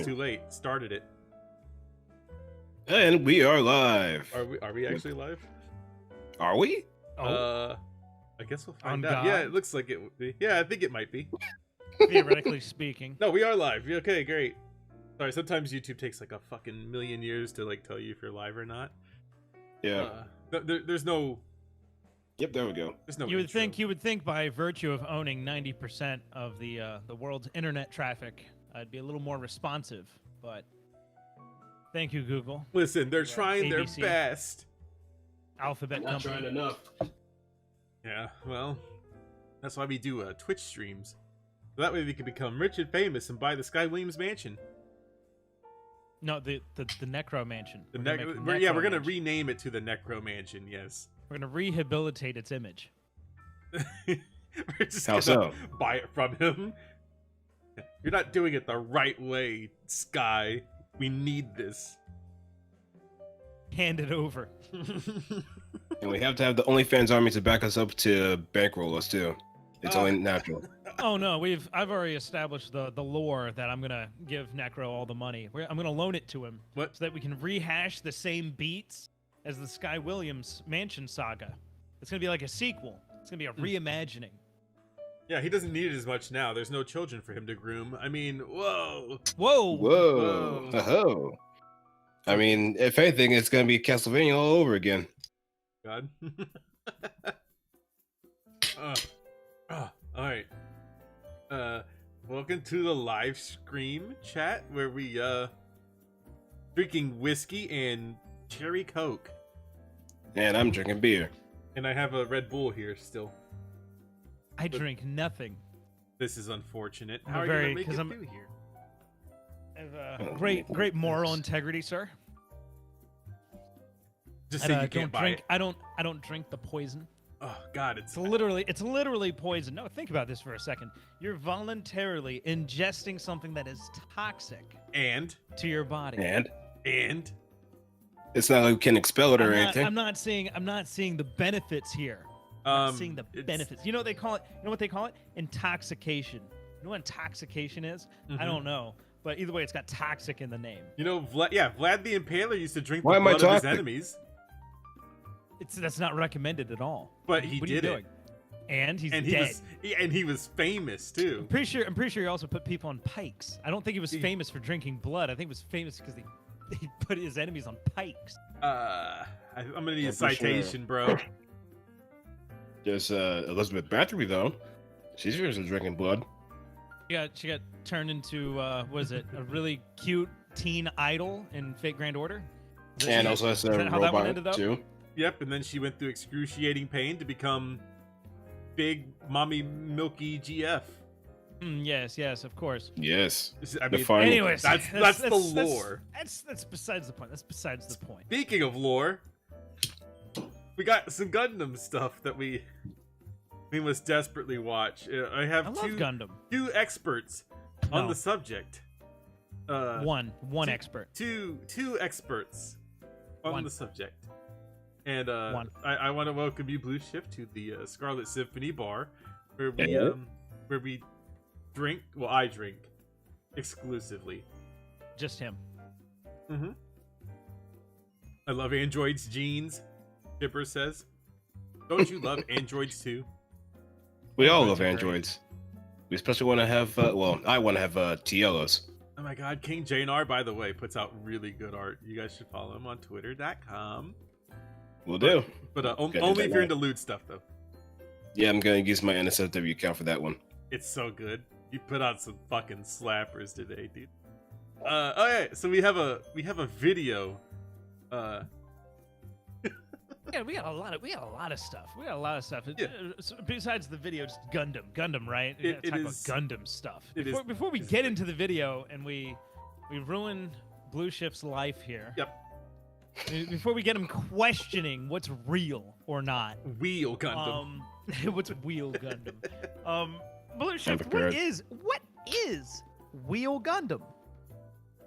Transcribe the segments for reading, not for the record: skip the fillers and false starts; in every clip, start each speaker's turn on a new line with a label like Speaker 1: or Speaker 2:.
Speaker 1: too late. Started it.
Speaker 2: And we are live.
Speaker 1: Are we actually live?
Speaker 2: Are we?
Speaker 1: I guess we'll find
Speaker 3: On
Speaker 1: out.
Speaker 3: God?
Speaker 1: Yeah, it looks like it would be. Yeah, I think it might be.
Speaker 3: Theoretically speaking.
Speaker 1: No, we are live. Okay, great. Sorry, sometimes YouTube takes like a fucking million years to like tell you if you're live or not.
Speaker 2: Yeah.
Speaker 1: There's no.
Speaker 2: Yep, there we go.
Speaker 1: There's no.
Speaker 3: You
Speaker 1: intro.
Speaker 3: would think by virtue of owning 90% of the world's internet traffic, I'd be a little more responsive. But thank you, Google.
Speaker 1: Listen, they're trying their
Speaker 3: ABC.
Speaker 1: best.
Speaker 3: Alphabet
Speaker 2: Not
Speaker 3: company.
Speaker 2: trying enough.
Speaker 1: Yeah, well, that's why we do Twitch streams. So that way we can become rich and famous and buy the Sky Williams mansion.
Speaker 3: No, the Necro Mansion.
Speaker 1: The
Speaker 3: We're gonna make the
Speaker 1: we're
Speaker 3: Necro
Speaker 1: gonna
Speaker 3: Mansion.
Speaker 1: rename it to the Necro Mansion. Yes.
Speaker 3: We're gonna rehabilitate its image.
Speaker 1: We're just
Speaker 2: How
Speaker 1: gonna
Speaker 2: so?
Speaker 1: buy it from him. You're not doing it the right way, Sky. We need this.
Speaker 3: Hand it over.
Speaker 2: And we have to have the OnlyFans army to back us up to bankroll us too. It's
Speaker 1: Oh.
Speaker 2: only natural.
Speaker 3: Oh no, I've already established the lore that I'm gonna give Necro all the money. I'm gonna loan it to him
Speaker 1: What?
Speaker 3: so that we can rehash the same beats as the Sky Williams Mansion saga. It's gonna be like a sequel. It's gonna be a reimagining.
Speaker 1: Yeah, he doesn't need it as much now. There's no children for him to groom. I mean, whoa.
Speaker 3: Whoa!
Speaker 2: Whoa.
Speaker 1: Whoa.
Speaker 2: Oh. I mean, if anything, it's gonna be Castlevania all over again.
Speaker 1: God. All right. Welcome to the live stream chat where we drinking whiskey and cherry Coke,
Speaker 2: And I'm drinking beer.
Speaker 1: and I have a Red Bull here still.
Speaker 3: I drink nothing.
Speaker 1: This is unfortunate.
Speaker 3: I'm
Speaker 1: How are you
Speaker 3: very-
Speaker 1: gonna make it
Speaker 3: 'cause I'm-
Speaker 1: through here?
Speaker 3: I have great moral integrity, sir.
Speaker 1: Just
Speaker 3: I
Speaker 1: say you
Speaker 3: don't
Speaker 1: can't buy
Speaker 3: drink.
Speaker 1: it.
Speaker 3: I don't drink the poison.
Speaker 1: Oh God,
Speaker 3: It's literally poison. No, think about this for a second. You're voluntarily ingesting something that is toxic
Speaker 1: and
Speaker 3: to your body.
Speaker 2: And it's not like we can expel it or anything.
Speaker 3: I'm not seeing the benefits here. I'm not seeing the benefits. You know what they call it? You know what they call it? Intoxication. You know what intoxication is?
Speaker 1: Mhm.
Speaker 3: I don't know. But either way, it's got toxic in the name.
Speaker 1: You know, Vlad the Impaler used to drink
Speaker 2: Why
Speaker 1: the
Speaker 2: am I
Speaker 1: blood of his
Speaker 2: toxic?
Speaker 1: enemies,
Speaker 3: That's not recommended at all.
Speaker 1: but he
Speaker 3: What are you
Speaker 1: did it,
Speaker 3: doing? And he's
Speaker 1: and
Speaker 3: dead.
Speaker 1: he was famous too.
Speaker 3: I'm pretty sure he also put people on pikes. I don't think he was famous for drinking blood. I think he was famous because he put his enemies on pikes.
Speaker 1: I'm gonna need a
Speaker 2: I'm pretty sure.
Speaker 1: citation, bro.
Speaker 2: There's Elizabeth Bathory though. She's usually drinking blood.
Speaker 3: She got turned into what is it? A really cute teen idol in Fate Grand Order.
Speaker 2: And also has a
Speaker 3: that how that one
Speaker 2: robot
Speaker 3: ended up?
Speaker 2: too.
Speaker 1: Yep, and then she went through excruciating pain to become big mommy milky GF.
Speaker 3: Yes, of course.
Speaker 2: Yes.
Speaker 1: I
Speaker 2: The
Speaker 1: mean,
Speaker 2: final-
Speaker 3: Anyways,
Speaker 1: that's the lore.
Speaker 3: That's besides the point. That's besides the point.
Speaker 1: Speaking of lore, we got some Gundam stuff that we must desperately watch. I have
Speaker 3: I love Gundam.
Speaker 1: two experts on
Speaker 3: No.
Speaker 1: the subject.
Speaker 3: One
Speaker 1: two-
Speaker 3: expert.
Speaker 1: Two experts on
Speaker 3: One.
Speaker 1: the subject. And
Speaker 3: One.
Speaker 1: I want to welcome you, Blueshift, to the Scarlet Symphony bar, where we
Speaker 2: Yeah.
Speaker 1: where we drink. Well, I drink exclusively.
Speaker 3: Just him.
Speaker 1: Mm-hmm. I love androids jeans. Chipper says, "Don't you love androids too?"
Speaker 2: We all
Speaker 3: Androids
Speaker 2: love
Speaker 3: are great.
Speaker 2: androids. We especially want to have, well, I want to have Tielos.
Speaker 1: Oh my God, King JNR, by the way, puts out really good art. You guys should follow him on Twitter.com.
Speaker 2: Will do.
Speaker 1: But
Speaker 2: do
Speaker 1: only
Speaker 2: that
Speaker 1: if you're
Speaker 2: now.
Speaker 1: into lewd stuff, though.
Speaker 2: Yeah, I'm going to use my NSFW account for that one.
Speaker 1: It's so good. You put out some fucking slappers today, dude. Okay, so we have a video.
Speaker 3: Yeah, we got a lot of stuff.
Speaker 1: Yeah.
Speaker 3: So besides the video, just Gundam, right? We gotta
Speaker 1: It
Speaker 3: talk
Speaker 1: is-
Speaker 3: about Gundam stuff.
Speaker 1: it is-
Speaker 3: Before we
Speaker 1: it's
Speaker 3: get
Speaker 1: great.
Speaker 3: into the video and we ruin Blueshift's life here.
Speaker 1: Yep.
Speaker 3: Before we get him questioning what's real or not.
Speaker 1: Wheel Gundam.
Speaker 3: What's Wheel Gundam? Blueshift,
Speaker 2: prepared.
Speaker 3: what is Wheel Gundam?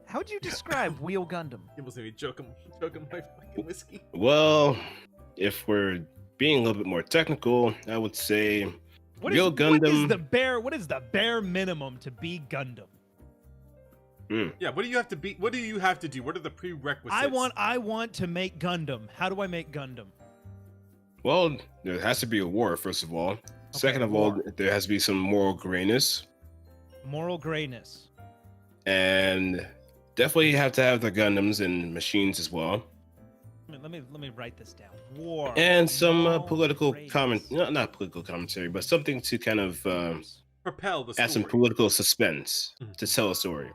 Speaker 3: How would you describe Wheel Gundam?
Speaker 1: It was me choking my fucking whiskey.
Speaker 2: Well, if we're being a little bit more technical, I would say
Speaker 3: What
Speaker 2: Real
Speaker 3: is
Speaker 2: Gundam.
Speaker 3: what is the bare minimum to be Gundam?
Speaker 1: Yeah, what do you have to be? What do you have to do? What are the prerequisites?
Speaker 3: I want to make Gundam. How do I make Gundam?
Speaker 2: Well, there has to be a war, first of all. Second of all,
Speaker 3: war.
Speaker 2: there has to be some moral grayness.
Speaker 3: Moral grayness.
Speaker 2: And definitely have to have the Gundams and machines as well.
Speaker 3: Let me write this down. War.
Speaker 2: And some
Speaker 3: moral
Speaker 2: political
Speaker 3: grayness.
Speaker 2: comment, not political commentary, but something to kind of
Speaker 1: propel the story.
Speaker 2: add some political suspense
Speaker 1: Mhm.
Speaker 2: to tell a story.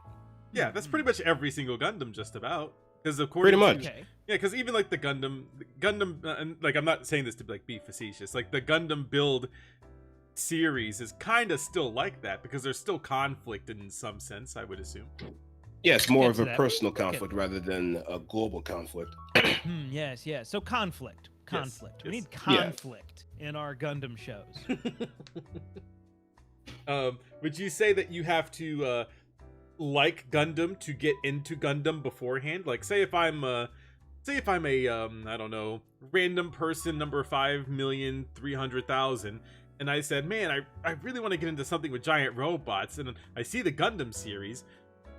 Speaker 1: Yeah, that's pretty much every single Gundam, just about. Because
Speaker 2: Pretty much.
Speaker 3: Okay.
Speaker 1: Yeah, because even like the Gundam, and like I'm not saying this to like be facetious. Like the Gundam build series is kind of still like that because there's still conflict in some sense, I would assume.
Speaker 2: Yeah, it's more
Speaker 3: Get
Speaker 2: of
Speaker 3: to
Speaker 2: a
Speaker 3: that.
Speaker 2: personal
Speaker 3: We'll get
Speaker 2: conflict rather than a global conflict.
Speaker 3: Yes. So conflict. Conflict. We
Speaker 1: yes.
Speaker 3: need conflict in our Gundam shows.
Speaker 1: Would you say that you have to like Gundam to get into Gundam beforehand? Like, say if I'm a I don't know, random person number 5,300,000, and I said, man, I really want to get into something with giant robots, and I see the Gundam series.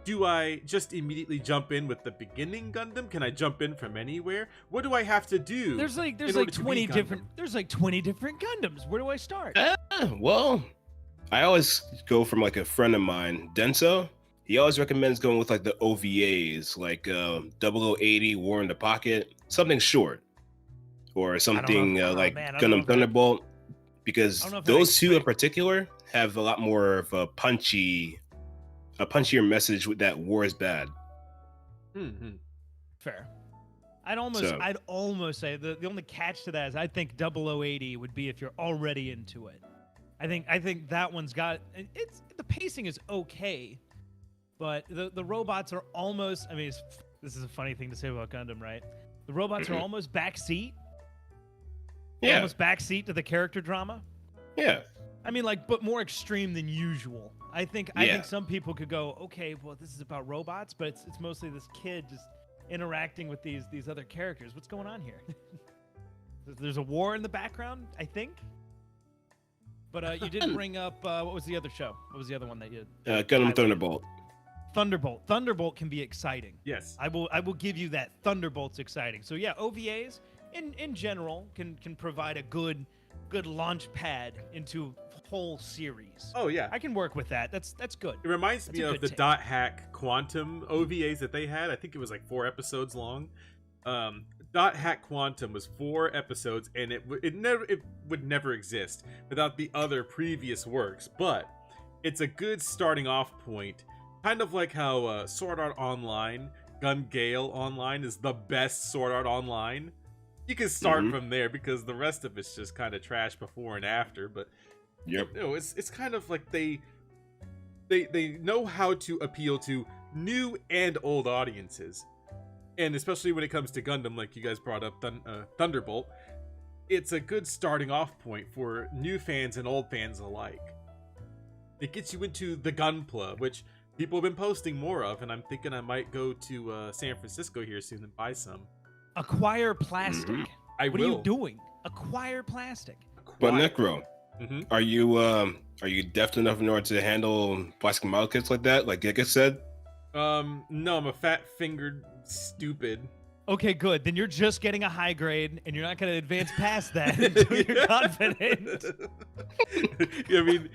Speaker 1: Do I just immediately jump in with the beginning Gundam? Can I jump in from anywhere? What do I have to do?
Speaker 3: There's like
Speaker 1: in order to be
Speaker 3: 20
Speaker 1: Gundam?
Speaker 3: different. There's like 20 different Gundams. Where do I start?
Speaker 2: Well, I always go from like a friend of mine, Denso. He always recommends going with like the OVAs, like 0080 War in the Pocket, something short, or something like
Speaker 3: man, I don't know
Speaker 2: Gundam
Speaker 3: if that-
Speaker 2: Thunderbolt,
Speaker 3: I
Speaker 2: because
Speaker 3: don't know if that
Speaker 2: those two in
Speaker 3: explains-
Speaker 2: particular have a lot more of a punchier message with that war is bad.
Speaker 1: Mhm.
Speaker 3: Fair. I'd almost say the only catch to that is I think 0080 would be if you're already into it. I think that one's got it's the pacing is okay, but the robots are almost. I mean, this is a funny thing to say about Gundam, right? The robots are almost backseat.
Speaker 2: Yeah,
Speaker 3: Almost backseat to the character drama.
Speaker 2: yeah.
Speaker 3: I mean, like, but more extreme than usual. I think some people could go, okay, well, this is about robots, but it's mostly this kid just interacting with these other characters. What's going on here? There's a war in the background, I think. But you didn't bring up what was the other show? What was the other one that you?
Speaker 2: Gundam Thunderbolt.
Speaker 3: Thunderbolt. Thunderbolt can be exciting.
Speaker 1: Yes.
Speaker 3: I will give you that. Thunderbolt's exciting. So yeah, OVAs in general can provide a good launch pad into whole series.
Speaker 1: Oh yeah.
Speaker 3: I can work with that. That's good.
Speaker 1: It reminds
Speaker 3: That's
Speaker 1: me
Speaker 3: a
Speaker 1: of
Speaker 3: good
Speaker 1: the
Speaker 3: take.
Speaker 1: Dot Hack Quantum OVAs that they had. I think it was like 4 episodes long. Dot Hack Quantum was 4 episodes, and it would never exist without the other previous works. But it's a good starting off point, kind of like how Sword Art Online, Gun Gale Online is the best Sword Art Online. You can start from there because the rest of it's just kind of trash before and after. But
Speaker 2: Yep.
Speaker 1: you know, it's kind of like they know how to appeal to new and old audiences. And especially when it comes to Gundam, like you guys brought up Thunderbolt, it's a good starting off point for new fans and old fans alike. It gets you into the Gunpla, which people have been posting more of, and I'm thinking I might go to San Francisco here soon and buy some.
Speaker 3: Acquire plastic.
Speaker 1: I
Speaker 3: What
Speaker 1: will.
Speaker 3: are you doing? Acquire plastic.
Speaker 2: But
Speaker 1: Why?
Speaker 2: Necro,
Speaker 1: Mhm.
Speaker 2: are you deft enough in order to handle plastic model kits like that, like Giga said?
Speaker 1: No, I'm a fat-fingered stupid.
Speaker 3: Okay, good. Then you're just getting a high grade, and you're not going to advance past that until you're confident.
Speaker 1: I mean,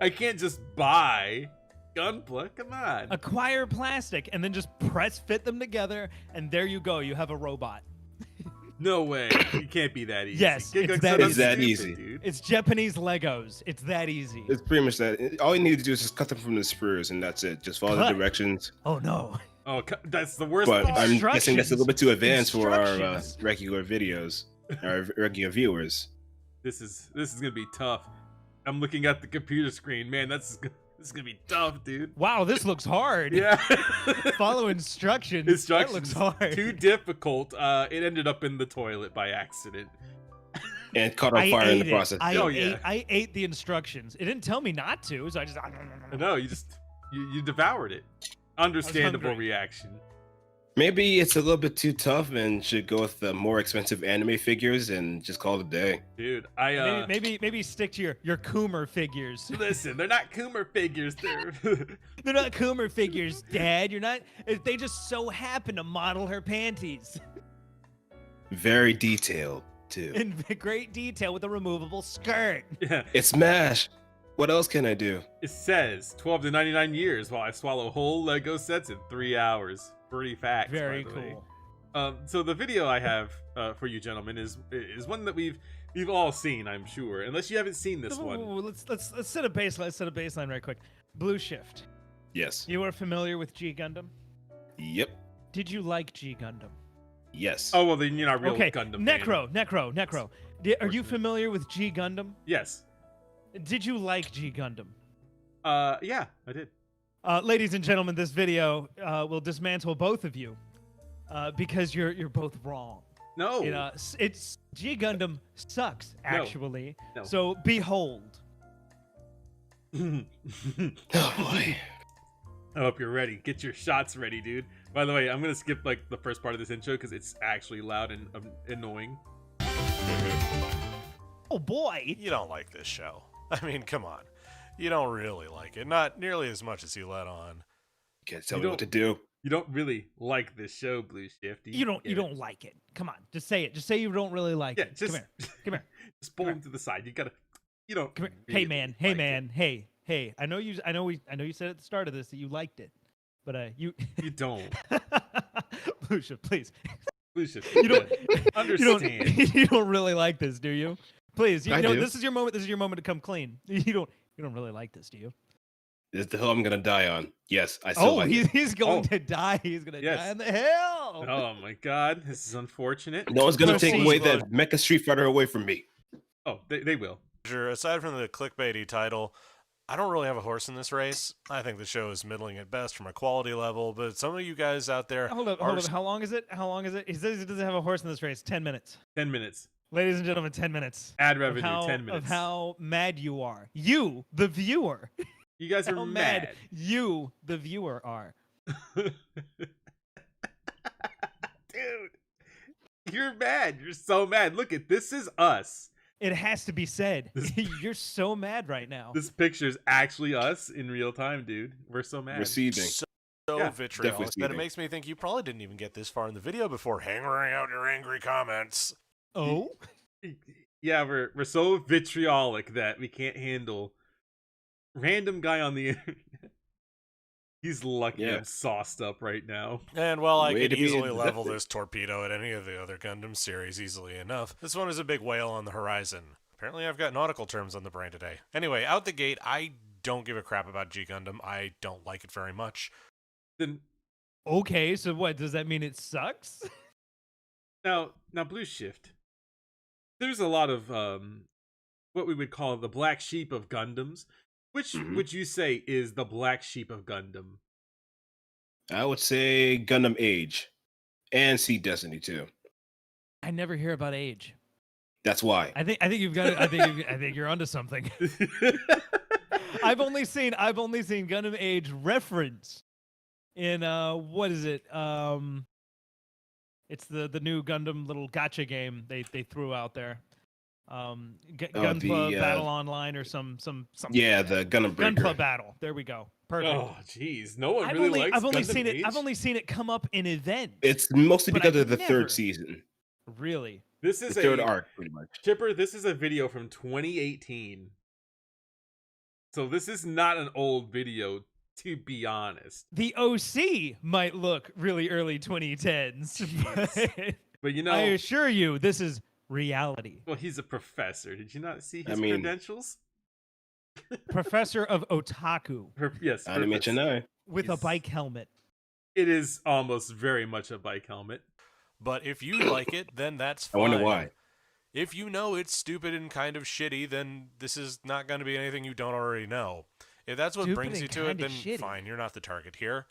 Speaker 1: I can't just buy Gunpla. Come on.
Speaker 3: Acquire plastic, and then just press fit them together, and there you go. You have a robot.
Speaker 1: No way. It can't be that easy.
Speaker 3: Yes,
Speaker 1: Giga
Speaker 3: it's
Speaker 1: said
Speaker 3: that
Speaker 1: I'm
Speaker 2: easy. That
Speaker 1: stupid,
Speaker 2: easy.
Speaker 1: Dude.
Speaker 3: It's Japanese Legos. It's that easy.
Speaker 2: It's pretty much that. All you need to do is just cut them from the spurs, and that's it. Just follow
Speaker 3: Cut.
Speaker 2: the directions.
Speaker 3: Oh no.
Speaker 1: Oh, that's the worst
Speaker 2: But
Speaker 1: part.
Speaker 2: I'm guessing that's a little bit too advanced for our
Speaker 3: Instructions.
Speaker 2: regular videos, our regular viewers.
Speaker 1: This is gonna be tough. I'm looking at the computer screen, man. This is gonna be tough, dude.
Speaker 3: Wow, this looks hard.
Speaker 1: Yeah.
Speaker 3: Follow instructions.
Speaker 1: Instructions.
Speaker 3: That looks hard.
Speaker 1: Too difficult. It ended up in the toilet by accident.
Speaker 2: And caught on fire in the process.
Speaker 1: Oh, yeah.
Speaker 3: I ate the instructions. It didn't tell me not to, so I just.
Speaker 1: No, you devoured it. Understandable
Speaker 3: hungry.
Speaker 1: reaction.
Speaker 2: Maybe it's a little bit too tough and should go with the more expensive anime figures and just call it a day.
Speaker 1: Dude,
Speaker 3: maybe stick to your Coomer figures.
Speaker 1: Listen, they're not Coomer figures.
Speaker 3: They're not Coomer figures, Dad. You're not. They just so happen to model her panties
Speaker 2: Very detailed, too.
Speaker 3: in great detail with a removable skirt.
Speaker 1: Yeah,
Speaker 2: It's MASH. What else can I do?
Speaker 1: it says 12 to 99 years while I swallow whole Lego sets in 3 hours. Pretty facts.
Speaker 3: Very
Speaker 1: by the way.
Speaker 3: cool.
Speaker 1: So the video I have for you gentlemen is one that we've all seen, I'm sure, unless you haven't seen this one.
Speaker 3: Let's set a baseline. Let's set a baseline right quick. Blue Shift.
Speaker 2: Yes.
Speaker 3: You are familiar with G Gundam?
Speaker 2: Yep.
Speaker 3: Did you like G Gundam?
Speaker 2: Yes.
Speaker 1: Oh well, then you're not real
Speaker 3: Okay.
Speaker 1: Gundam.
Speaker 3: Necro. Are you familiar with G Gundam?
Speaker 1: Yes.
Speaker 3: Did you like G Gundam?
Speaker 1: Yeah, I did.
Speaker 3: Ladies and gentlemen, this video will dismantle both of you because you're both wrong.
Speaker 1: No.
Speaker 3: It's G Gundam sucks actually.
Speaker 1: No.
Speaker 3: So behold.
Speaker 2: Oh boy.
Speaker 1: I hope you're ready. Get your shots ready, dude. By the way, I'm gonna skip like the first part of this intro because it's actually loud and annoying.
Speaker 3: Oh boy.
Speaker 4: You don't like this show. I mean, come on. You don't really like it. Not nearly as much as you let on.
Speaker 2: Can't tell me what to do.
Speaker 1: You don't really like this show, Blueshift.
Speaker 3: You don't like it. Come on, just say it. Just say you don't really like it.
Speaker 1: Just
Speaker 3: Come here.
Speaker 1: just pull him to the side. You gotta. You don't.
Speaker 3: Come here.
Speaker 1: Really
Speaker 3: Hey man. Hey. I know you said at the start of this that you liked it, but you.
Speaker 1: You don't.
Speaker 3: Blueshift, please.
Speaker 1: Blueshift.
Speaker 3: You don't
Speaker 1: understand.
Speaker 3: You don't really like this, do you? Please,
Speaker 2: I do.
Speaker 3: This is your moment. This is your moment to come clean. You don't really like this, do you?
Speaker 2: This is the hill I'm gonna die on. Yes, I still like it.
Speaker 3: He's going to die. He's going to die on the hill.
Speaker 1: Oh my god, this is unfortunate.
Speaker 2: No one's gonna
Speaker 3: Proceed.
Speaker 2: take away that Mecha Street Fighter away from me.
Speaker 1: Oh, they will.
Speaker 4: Aside from the clickbaity title, I don't really have a horse in this race. I think the show is middling at best from a quality level, but some of you guys out there
Speaker 3: Hold up. How long is it? He says he doesn't have a horse in this race. 10 minutes.
Speaker 1: 10 minutes.
Speaker 3: Ladies and gentlemen, 10 minutes.
Speaker 1: Ad revenue.
Speaker 3: Of
Speaker 1: 10 minutes.
Speaker 3: Of how mad you are. You, the viewer.
Speaker 1: You guys are
Speaker 3: how
Speaker 1: mad.
Speaker 3: You, the viewer, are.
Speaker 1: Dude, you're mad. You're so mad. Look at this is us.
Speaker 3: It has to be said. You're so mad right now.
Speaker 1: This picture's actually us in real time, dude. We're so mad.
Speaker 2: Receiving.
Speaker 4: so
Speaker 1: Yeah,
Speaker 4: vitriolic that it makes me think you probably didn't even get this far in the video before hammering out your angry comments.
Speaker 3: Oh?
Speaker 1: Yeah, we're so vitriolic that we can't handle random guy on the internet. He's lucky I'm sauced up right now.
Speaker 4: And while I
Speaker 2: Way
Speaker 4: could
Speaker 2: to be
Speaker 4: easily level
Speaker 2: invested.
Speaker 4: this torpedo at any of the other Gundam series easily enough, this one is a big whale on the horizon. Apparently I've got nautical terms on the brain today. Anyway, out the gate, I don't give a crap about G Gundam. I don't like it very much.
Speaker 1: Then
Speaker 3: Okay, so what? Does that mean it sucks?
Speaker 1: now Blueshift. There's a lot of what we would call the black sheep of Gundams. Which would you say is the black sheep of Gundam?
Speaker 2: I would say Gundam Age and Sea Destiny too.
Speaker 3: I never hear about age.
Speaker 2: That's why.
Speaker 3: I think you've got it. I think you're onto something. I've only seen Gundam Age reference in what is it? It's the new Gundam little gotcha game they threw out there. Gunpla Battle Online or something.
Speaker 2: Yeah, the Gundam Breaker.
Speaker 3: Gunpla Battle. There we go. Perfect.
Speaker 1: Oh, jeez. No one really likes
Speaker 3: I've only
Speaker 1: Gundam
Speaker 3: seen
Speaker 1: Age?
Speaker 3: it. I've only seen it come up in events.
Speaker 2: It's mostly
Speaker 3: But
Speaker 2: because
Speaker 3: I've
Speaker 2: of the
Speaker 3: never-
Speaker 2: third season.
Speaker 3: Really.
Speaker 1: This
Speaker 2: The
Speaker 1: is
Speaker 2: third
Speaker 1: a
Speaker 2: arc, pretty much.
Speaker 1: Chipper, this is a video from 2018. So this is not an old video, to be honest.
Speaker 3: The OC might look really early 2010s,
Speaker 1: But you know,
Speaker 3: I assure you, this is reality.
Speaker 1: well, he's a professor. Did you not see his
Speaker 2: I mean-
Speaker 1: credentials?
Speaker 3: Professor of Otaku
Speaker 1: Yes.
Speaker 2: Animation
Speaker 1: purpose.
Speaker 2: I.
Speaker 3: with a
Speaker 1: He's-
Speaker 3: bike helmet.
Speaker 1: It is almost very much a bike helmet.
Speaker 4: But if you like it, then that's
Speaker 2: I
Speaker 4: fine.
Speaker 2: wonder why.
Speaker 4: If you know it's stupid and kind of shitty, then this is not going to be anything you don't already know. If that's what
Speaker 3: Stupid
Speaker 4: brings
Speaker 3: and
Speaker 4: you to it,
Speaker 3: kinda
Speaker 4: then
Speaker 3: shitty.
Speaker 4: fine, you're not the target here.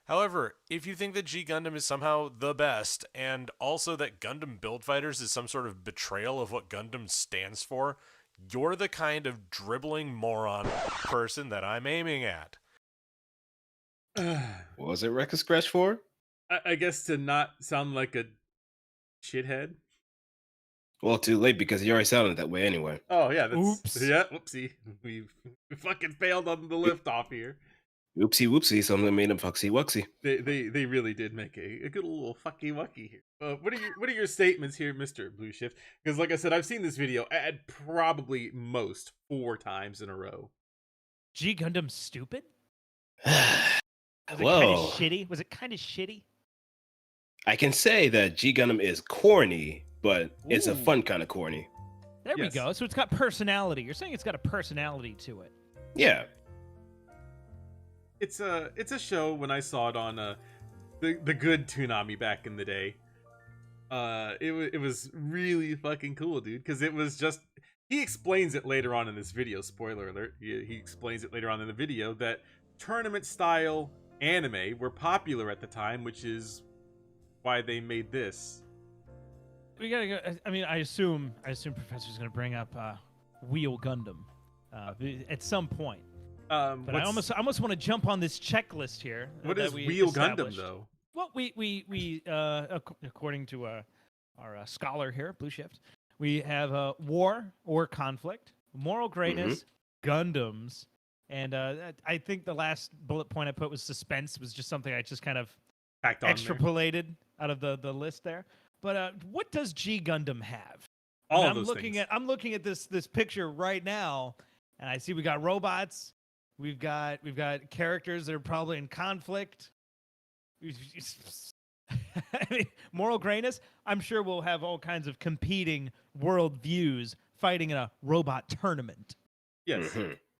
Speaker 4: However, if you think that G Gundam is somehow the best, and also that Gundam Build Fighters is some sort of betrayal of what Gundam stands for, you're the kind of dribbling moron person that I'm aiming at.
Speaker 2: What was it Wreck-a Scratch for?
Speaker 1: I guess to not sound like a shithead.
Speaker 2: Well, too late because he already sounded that way anyway.
Speaker 1: Oh yeah,
Speaker 3: Oops.
Speaker 1: yeah. Whoopsie, we fucking failed on the lift off here.
Speaker 2: Oopsie whoopsie, something made him fucksy wucksy.
Speaker 1: They really did make a good little fucky wucky here. What are your statements here, Mr. Blue Shift? Because like I said, I've seen this video at probably most 4 times in a row.
Speaker 3: G Gundam stupid? Was it kind
Speaker 2: Whoa.
Speaker 3: of shitty? Was it kind of shitty?
Speaker 2: I can say that G Gundam is corny, but it's a
Speaker 3: Ooh.
Speaker 2: fun kind of corny.
Speaker 3: There we
Speaker 1: Yes.
Speaker 3: go. So it's got personality. You're saying it's got a personality to it.
Speaker 2: Yeah.
Speaker 1: It's a show. When I saw it on the good Toonami back in the day, it was really fucking cool, dude. Because it was just, he explains it later on in this video. Spoiler alert. He explains it later on in the video that tournament style anime were popular at the time, which is why they made this.
Speaker 3: We gotta go. I mean, I assume Professor's gonna bring up Wheel Gundam at some point. But I almost want to jump on this checklist here.
Speaker 1: What
Speaker 3: that
Speaker 1: is
Speaker 3: we
Speaker 1: Wheel Gundam
Speaker 3: established.
Speaker 1: though?
Speaker 3: Well, we according to our scholar here, Blue Shift, we have war or conflict, moral greatness, Gundams, and I think the last bullet point I put was suspense. Was just something I just kind of
Speaker 1: Packed on there.
Speaker 3: extrapolated out of the list there. But what does G Gundam have?
Speaker 1: All
Speaker 3: And
Speaker 1: of those things.
Speaker 3: I'm looking at this picture right now, and I see we got robots. We've got characters that are probably in conflict. I mean, moral greatness. I'm sure we'll have all kinds of competing world views fighting in a robot tournament.
Speaker 1: Yes.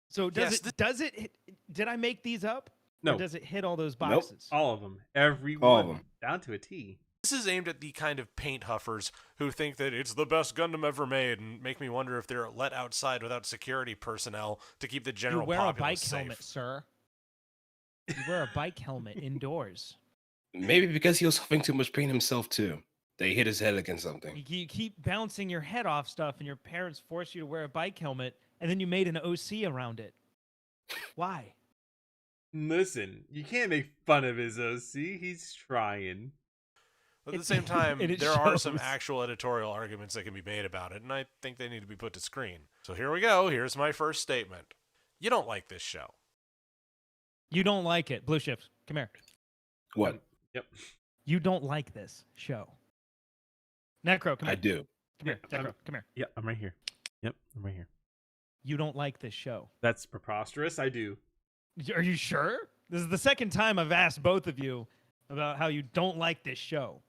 Speaker 3: So does
Speaker 4: Yes,
Speaker 3: it? Does it? Did I make these up?
Speaker 1: No.
Speaker 3: Or does it hit all those
Speaker 2: Nope.
Speaker 3: boxes?
Speaker 1: All of them. Every
Speaker 2: All
Speaker 1: one.
Speaker 2: of them.
Speaker 1: Down to a T.
Speaker 4: This is aimed at the kind of paint huffers who think that it's the best Gundam ever made and make me wonder if they're let outside without security personnel to keep the general
Speaker 3: You wear a
Speaker 4: populace
Speaker 3: bike
Speaker 4: safe.
Speaker 3: helmet, sir. You wear a bike helmet indoors.
Speaker 2: Maybe because he was huffing too much pain himself too. They hit his head against something.
Speaker 3: You keep bouncing your head off stuff, and your parents force you to wear a bike helmet, and then you made an OC around it. Why?
Speaker 1: Listen, you can't make fun of his OC. He's trying.
Speaker 4: But at the same time,
Speaker 3: And it
Speaker 4: there are some
Speaker 3: shows.
Speaker 4: actual editorial arguments that can be made about it, and I think they need to be put to screen. So here we go. Here's my first statement. You don't like this show.
Speaker 3: You don't like it. Blue Shift, come here.
Speaker 2: What?
Speaker 1: Yep.
Speaker 3: You don't like this show. Necro, come
Speaker 2: I
Speaker 3: here.
Speaker 2: do.
Speaker 3: Come here.
Speaker 1: Yeah,
Speaker 3: Necro, come here.
Speaker 1: Yeah, I'm right here. Yep, I'm right here.
Speaker 3: You don't like this show.
Speaker 1: That's preposterous. I do.
Speaker 3: Are you sure? This is the second time I've asked both of you about how you don't like this show.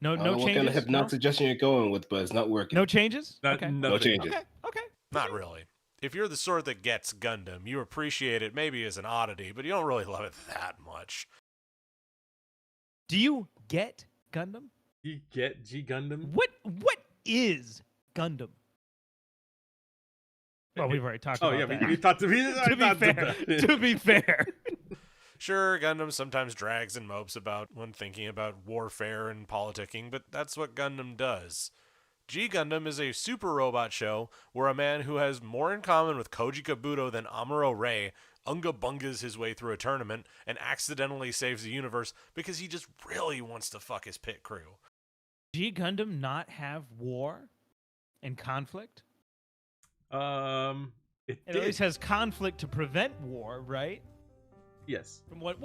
Speaker 3: No
Speaker 2: I don't know
Speaker 3: changes?
Speaker 2: what kind of hypnotic
Speaker 3: no?
Speaker 2: suggestion you're going with, but it's not working.
Speaker 3: No changes?
Speaker 1: Not,
Speaker 3: Okay.
Speaker 2: No
Speaker 1: nothing.
Speaker 2: changes.
Speaker 3: Okay.
Speaker 4: Not really. If you're the sort that gets Gundam, you appreciate it maybe as an oddity, but you don't really love it that much.
Speaker 3: Do you get Gundam?
Speaker 1: You get G Gundam?
Speaker 3: What is Gundam? Well, we've already talked
Speaker 1: Oh
Speaker 3: about
Speaker 1: yeah,
Speaker 3: that.
Speaker 1: we thought to be
Speaker 3: To be fair.
Speaker 4: Sure, Gundam sometimes drags and mopes about when thinking about warfare and politicking, but that's what Gundam does. G Gundam is a super robot show where a man who has more in common with Koji Kabuto than Amuro Ray unga bungas his way through a tournament and accidentally saves the universe because he just really wants to fuck his pit crew.
Speaker 3: G Gundam not have war and conflict?
Speaker 1: It
Speaker 3: It
Speaker 1: did.
Speaker 3: always has conflict to prevent war, right?
Speaker 1: Yes.
Speaker 3: From what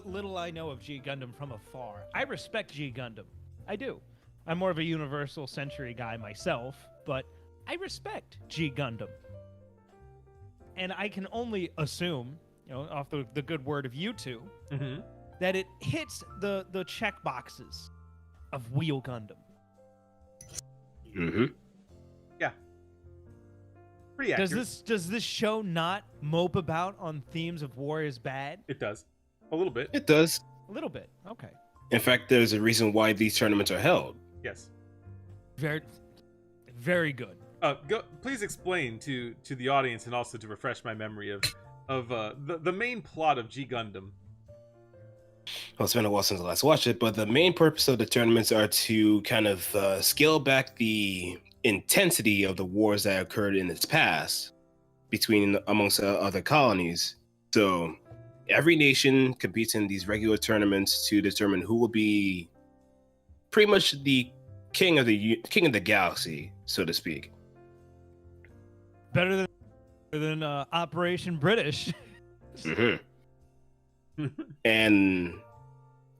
Speaker 3: little I know of G Gundam from afar, I respect G Gundam. I do. I'm more of a Universal Century guy myself, but I respect G Gundam. And I can only assume, off the good word of you two,
Speaker 1: Mm-hmm.
Speaker 3: that it hits the check boxes of Wheel Gundam.
Speaker 2: Mm-hmm.
Speaker 1: Yeah. Pretty accurate.
Speaker 3: Does this show not mope about on themes of war is bad?
Speaker 1: It does. A little bit.
Speaker 2: It does.
Speaker 3: A little bit. Okay.
Speaker 2: In fact, there's a reason why these tournaments are held.
Speaker 1: Yes.
Speaker 3: Very, very good.
Speaker 1: Please explain to the audience and also to refresh my memory of the main plot of G Gundam.
Speaker 2: Well, it's been a while since I last watched it, but the main purpose of the tournaments are to kind of scale back the intensity of the wars that occurred in its past amongst other colonies. So every nation competes in these regular tournaments to determine who will be pretty much the king of the galaxy, so to speak.
Speaker 3: Better than Operation British.
Speaker 2: And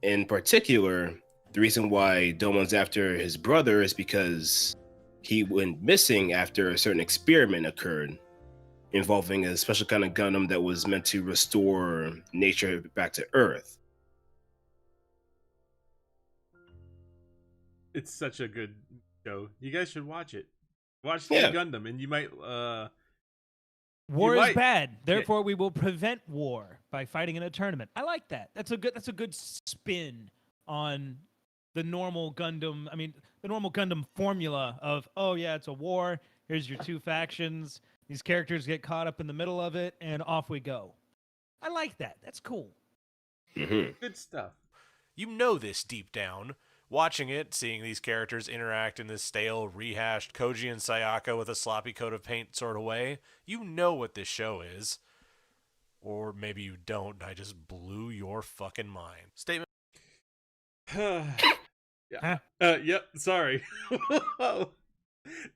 Speaker 2: in particular, the reason why Domon's after his brother is because he went missing after a certain experiment occurred involving a special kind of Gundam that was meant to restore nature back to Earth.
Speaker 1: It's such a good show. You guys should watch it. Watch Gundam, and you might.
Speaker 3: War is bad. Therefore, we will prevent war by fighting in a tournament. I like that. That's a good spin on the normal Gundam. I mean, the normal Gundam formula of, oh yeah, it's a war. Here's your two factions. These characters get caught up in the middle of it, and off we go. I like that. That's cool.
Speaker 1: Good stuff.
Speaker 4: You know this deep down. Watching it, seeing these characters interact in this stale, rehashed Koji and Sayaka with a sloppy coat of paint sort of way, you know what this show is. Or maybe you don't, I just blew your fucking mind. Statement.
Speaker 1: Yeah. Yep, sorry.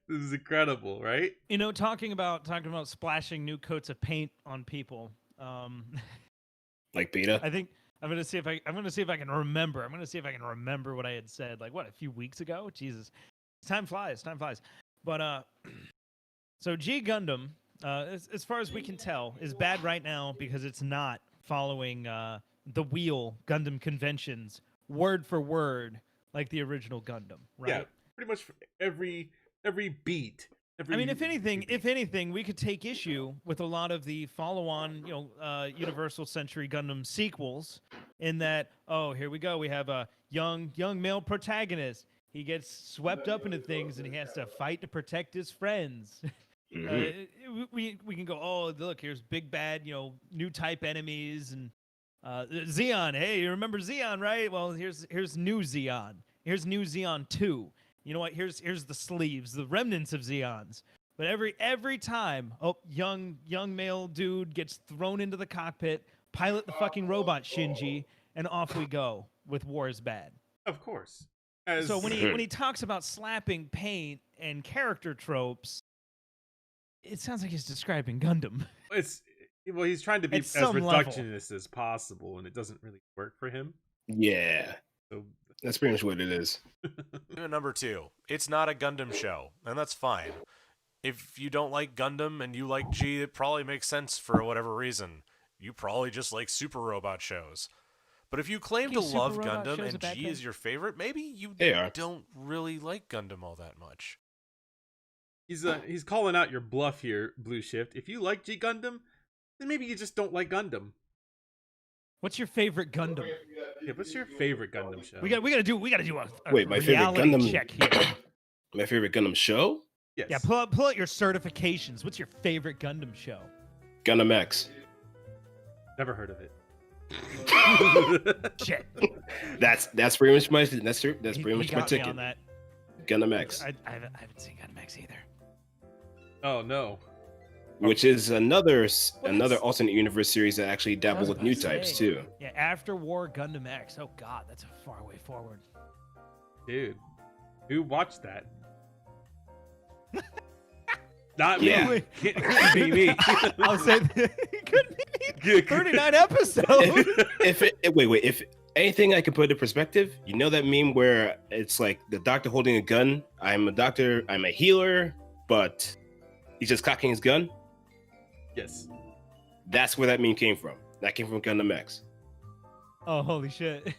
Speaker 1: This is incredible, right?
Speaker 3: You know, talking about splashing new coats of paint on people.
Speaker 2: Like Beta?
Speaker 3: I think I'm gonna see if I can remember. I'm gonna see if I can remember what I had said, like what, a few weeks ago? Jesus. Time flies. But so G Gundam, as far as we can tell, is bad right now because it's not following the wheel Gundam conventions word for word like the original Gundam, right?
Speaker 1: Yeah, pretty much every beat.
Speaker 3: I mean, if anything, we could take issue with a lot of the follow-on, Universal Century Gundam sequels. In that, oh, here we go, we have a young male protagonist. He gets swept up into things, and he has to fight to protect his friends. We can go, oh, look, here's big bad, new type enemies, and Zeon. Hey, you remember Zeon, right? Well, here's new Zeon. Here's new Zeon 2. You know what? Here's the sleeves, the remnants of Zeons. But every time, young male dude gets thrown into the cockpit, pilot the fucking robot Shinji, and off we go with War is Bad.
Speaker 1: Of course.
Speaker 3: So when he talks about slapping paint and character tropes, it sounds like he's describing Gundam.
Speaker 1: He's trying to be as reductionist as possible, and it doesn't really work for him.
Speaker 2: Yeah.
Speaker 1: So
Speaker 2: that's pretty much what it is.
Speaker 4: Number 2, it's not a Gundam show, and that's fine. If you don't like Gundam and you like G, it probably makes sense for whatever reason. You probably just like super robot shows. But if you claim to love Gundam and G is your favorite, maybe you don't really like Gundam all that much.
Speaker 1: He's calling out your bluff here, Blue Shift. If you like G Gundam, then maybe you just don't like Gundam.
Speaker 3: What's your favorite Gundam?
Speaker 1: Yeah, what's your favorite Gundam show?
Speaker 3: We gotta do a
Speaker 2: Wait, my favorite Gundam
Speaker 3: check here.
Speaker 2: My favorite Gundam show?
Speaker 1: Yes.
Speaker 3: Yeah, pull out your certifications. What's your favorite Gundam show?
Speaker 2: Gundam X.
Speaker 1: Never heard of it.
Speaker 3: Shit.
Speaker 2: That's pretty much my pretty much my ticket.
Speaker 3: On that.
Speaker 2: Gundam X.
Speaker 3: I haven't seen Gundam X either.
Speaker 1: Oh no.
Speaker 2: Which is another alternate universe series that actually dabble with new types too.
Speaker 3: Yeah, After War Gundam X. Oh god, that's a far way forward.
Speaker 1: Dude, who watched that? Not me.
Speaker 2: Yeah.
Speaker 1: It couldn't be me.
Speaker 3: I'll say it couldn't be me. 39 episodes.
Speaker 2: If anything I can put into perspective, you know that meme where it's like the doctor holding a gun. I'm a doctor. I'm a healer, but he's just cocking his gun.
Speaker 1: Yes.
Speaker 2: That's where that meme came from. That came from Gundam X.
Speaker 3: Oh, holy shit.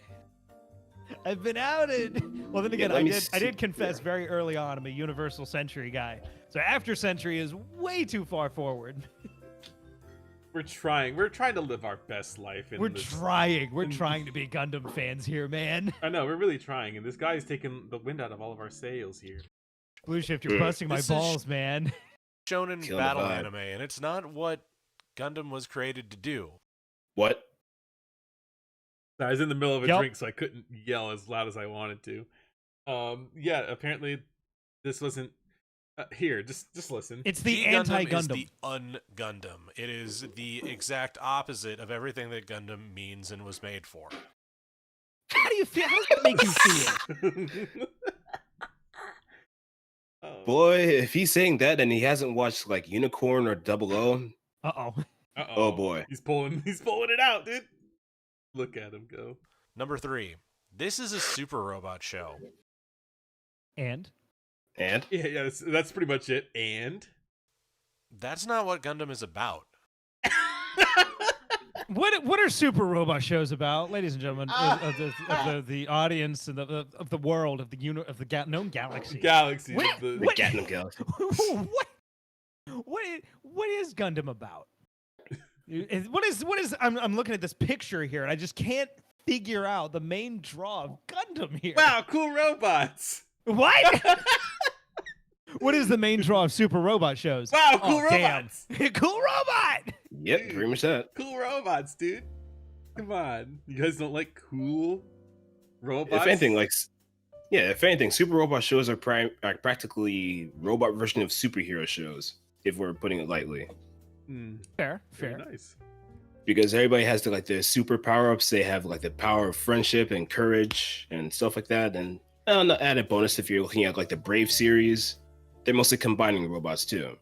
Speaker 3: I've been outed. Well, then again, I did confess very early on I'm a Universal Century guy. So After Century is way too far forward.
Speaker 1: We're trying to live our best life.
Speaker 3: We're trying to be Gundam fans here, man.
Speaker 1: I know, we're really trying, and this guy's taking the wind out of all of our sails here.
Speaker 3: Blue Shift, you're busting my balls, man.
Speaker 4: Shonen battle anime, and it's not what Gundam was created to do.
Speaker 2: What?
Speaker 1: I was in the middle of a drink, so I couldn't yell as loud as I wanted to. Yeah, apparently this wasn't Here, just listen.
Speaker 3: It's the
Speaker 4: G Gundam is
Speaker 3: anti-Gundam.
Speaker 4: the un-Gundam. It is the exact opposite of everything that Gundam means and was made for.
Speaker 3: How do you feel? How does that make you feel?
Speaker 2: Boy, if he's saying that and he hasn't watched like Unicorn or Double O,
Speaker 3: Uh-oh.
Speaker 2: oh boy.
Speaker 1: He's pulling it out, dude. Look at him go.
Speaker 4: Number 3. This is a super robot show.
Speaker 3: And?
Speaker 1: Yeah, that's pretty much it. And
Speaker 4: That's not what Gundam is about.
Speaker 3: What are super robot shows about, ladies and gentlemen, of the audience and of the world of the known galaxy?
Speaker 1: Galaxy.
Speaker 2: The Gundam Galaxy.
Speaker 3: What is Gundam about? What is I'm looking at this picture here and I just can't figure out the main draw of Gundam here.
Speaker 1: Wow, cool robots.
Speaker 3: What? What is the main draw of super robot shows?
Speaker 1: Wow, cool robots.
Speaker 3: Damn. Cool robot.
Speaker 2: Yep,
Speaker 1: Dude,
Speaker 2: pretty much that.
Speaker 1: Cool robots, dude. Come on. You guys don't like cool robots?
Speaker 2: If anything, super robot shows are practically robot version of superhero shows, if we're putting it lightly.
Speaker 3: Fair.
Speaker 1: Very nice.
Speaker 2: Because everybody has their super power-ups. They have like the power of friendship and courage and stuff like that. And an added bonus if you're looking at like the Brave series, they're mostly combining robots too.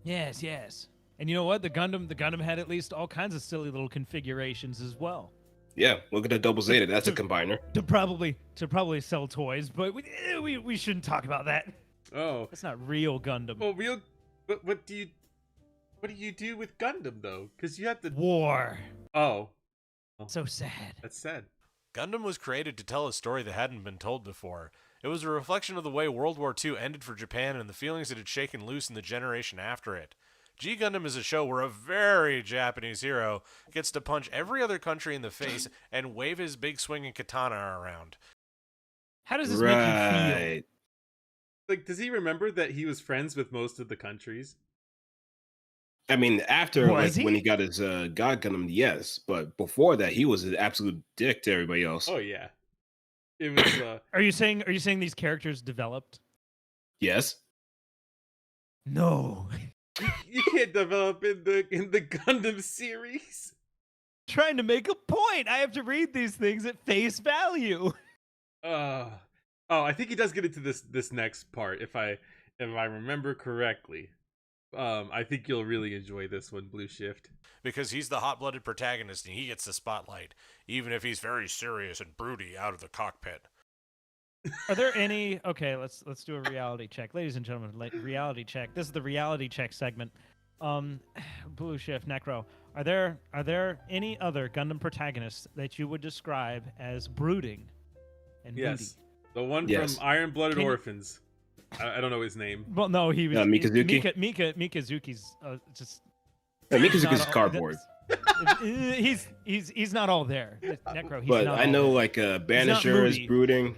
Speaker 3: Yes. And you know what? The Gundam had at least all kinds of silly little configurations as well.
Speaker 2: Yeah, look at the Double Zeta. That's a combiner.
Speaker 3: To probably sell toys, but we shouldn't talk about that.
Speaker 1: Oh.
Speaker 3: That's not real Gundam.
Speaker 1: Well, but what do you do with Gundam though? Because you have to
Speaker 3: War.
Speaker 1: Oh.
Speaker 3: So sad.
Speaker 1: That's sad.
Speaker 4: Gundam was created to tell a story that hadn't been told before. It was a reflection of the way World War II ended for Japan and the feelings it had shaken loose in the generation after it. G Gundam is a show where a very Japanese hero gets to punch every other country in the face and wave his big swinging katana around.
Speaker 3: How does this make you feel?
Speaker 1: Like, does he remember that he was friends with most of the countries?
Speaker 2: I mean, after
Speaker 3: Was he?
Speaker 2: when he got his God Gundam, yes, but before that, he was an absolute dick to everybody else.
Speaker 1: Oh yeah. It was.
Speaker 3: Are you saying these characters developed?
Speaker 2: Yes.
Speaker 3: No.
Speaker 1: You can't develop in the Gundam series.
Speaker 3: Trying to make a point. I have to read these things at face value.
Speaker 1: Oh, I think he does get into this next part if I remember correctly. I think you'll really enjoy this one, Blue Shift.
Speaker 4: Because he's the hot-blooded protagonist and he gets the spotlight, even if he's very serious and broody out of the cockpit.
Speaker 3: Are there any? Okay, let's do a reality check, ladies and gentlemen. Reality check. This is the reality check segment. Blue Shift, Necro. Are there any other Gundam protagonists that you would describe as brooding and moody?
Speaker 1: Yes, the one from Iron Blooded Orphans. I don't know his name.
Speaker 3: Well, no, he was
Speaker 2: Mikazuki.
Speaker 3: Mikazuki's just.
Speaker 2: Mikazuki's cardboard.
Speaker 3: He's not all there. Necro. He's
Speaker 2: But
Speaker 3: not
Speaker 2: I
Speaker 3: all
Speaker 2: know
Speaker 3: there.
Speaker 2: Banisher is brooding.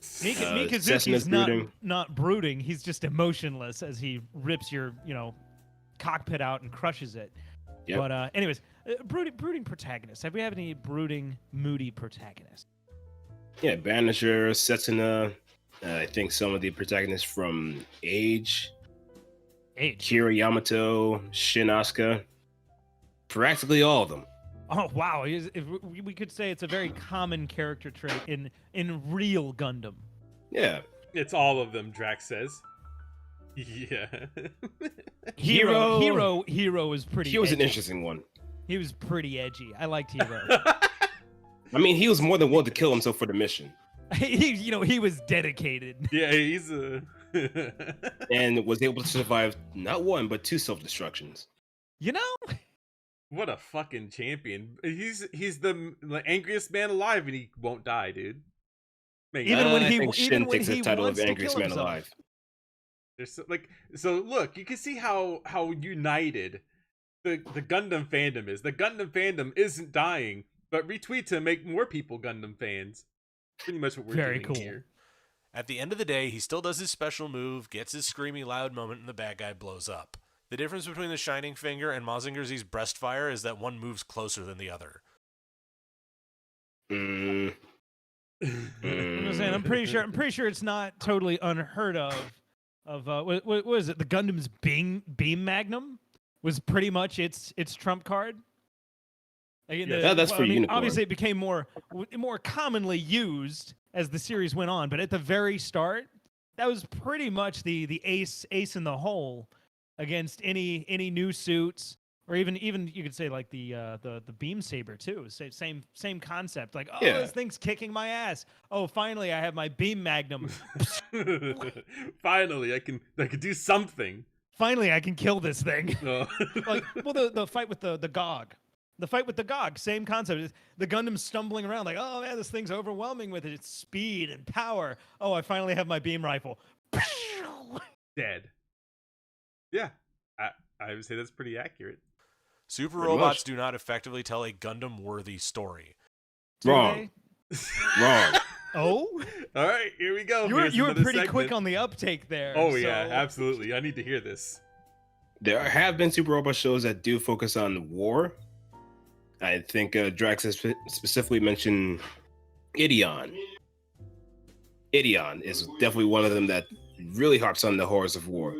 Speaker 3: Mikazuki's not brooding. He's just emotionless as he rips your cockpit out and crushes it.
Speaker 2: Yep.
Speaker 3: But anyways, brooding protagonists. Have we had any brooding, moody protagonists?
Speaker 2: Yeah, Banisher, Setsuna. I think some of the protagonists from Age, Kira Yamato, Shin Asuka. Practically all of them.
Speaker 3: Oh wow! If we could say it's a very common character trait in real Gundam.
Speaker 2: Yeah,
Speaker 1: it's all of them. Drax says. Yeah.
Speaker 3: Hero is pretty.
Speaker 2: He was
Speaker 3: edgy.
Speaker 2: an interesting one.
Speaker 3: He was pretty edgy. I liked Hero.
Speaker 2: I mean, he was more than willing to kill himself for the mission.
Speaker 3: he was dedicated.
Speaker 1: Yeah, he's
Speaker 2: and was able to survive not one but two self-destructions.
Speaker 1: What a fucking champion. He's the angriest man alive and he won't die, dude.
Speaker 3: Even when he
Speaker 2: Shin takes the title of angriest man alive.
Speaker 1: So look, you can see how united the Gundam fandom is. The Gundam fandom isn't dying, but retweet to make more people Gundam fans. Pretty much what we're doing here.
Speaker 4: At the end of the day, he still does his special move, gets his screamy loud moment, and the bad guy blows up. The difference between the Shining Finger and Mazinger Z's breast fire is that one moves closer than the other.
Speaker 3: I'm pretty sure it's not totally unheard of of what was it? The Gundam's Beam Magnum was pretty much its trump card. Like
Speaker 2: that's for Unicorn.
Speaker 3: Obviously, it became more commonly used as the series went on, but at the very start, that was pretty much the ace in the hole against any new suits, or even you could say like the beam saber too. Same concept. Like, oh, this thing's kicking my ass. Oh, finally I have my beam magnum.
Speaker 1: Finally, I can do something.
Speaker 3: Finally, I can kill this thing.
Speaker 1: Oh.
Speaker 3: Like, well, the fight with the Gog. The fight with the Gog, same concept. The Gundam stumbling around like, oh man, this thing's overwhelming with its speed and power. Oh, I finally have my beam rifle.
Speaker 1: Dead. Yeah, I would say that's pretty accurate.
Speaker 4: Super robots do not effectively tell a Gundam-worthy story.
Speaker 2: Wrong. Wrong.
Speaker 3: Oh?
Speaker 1: All right, here we go.
Speaker 3: You were pretty quick on the uptake there.
Speaker 1: Oh, yeah, absolutely. I need to hear this.
Speaker 2: There have been super robot shows that do focus on war. I think Drax has specifically mentioned Ideon. Ideon is definitely one of them that really harps on the horrors of war,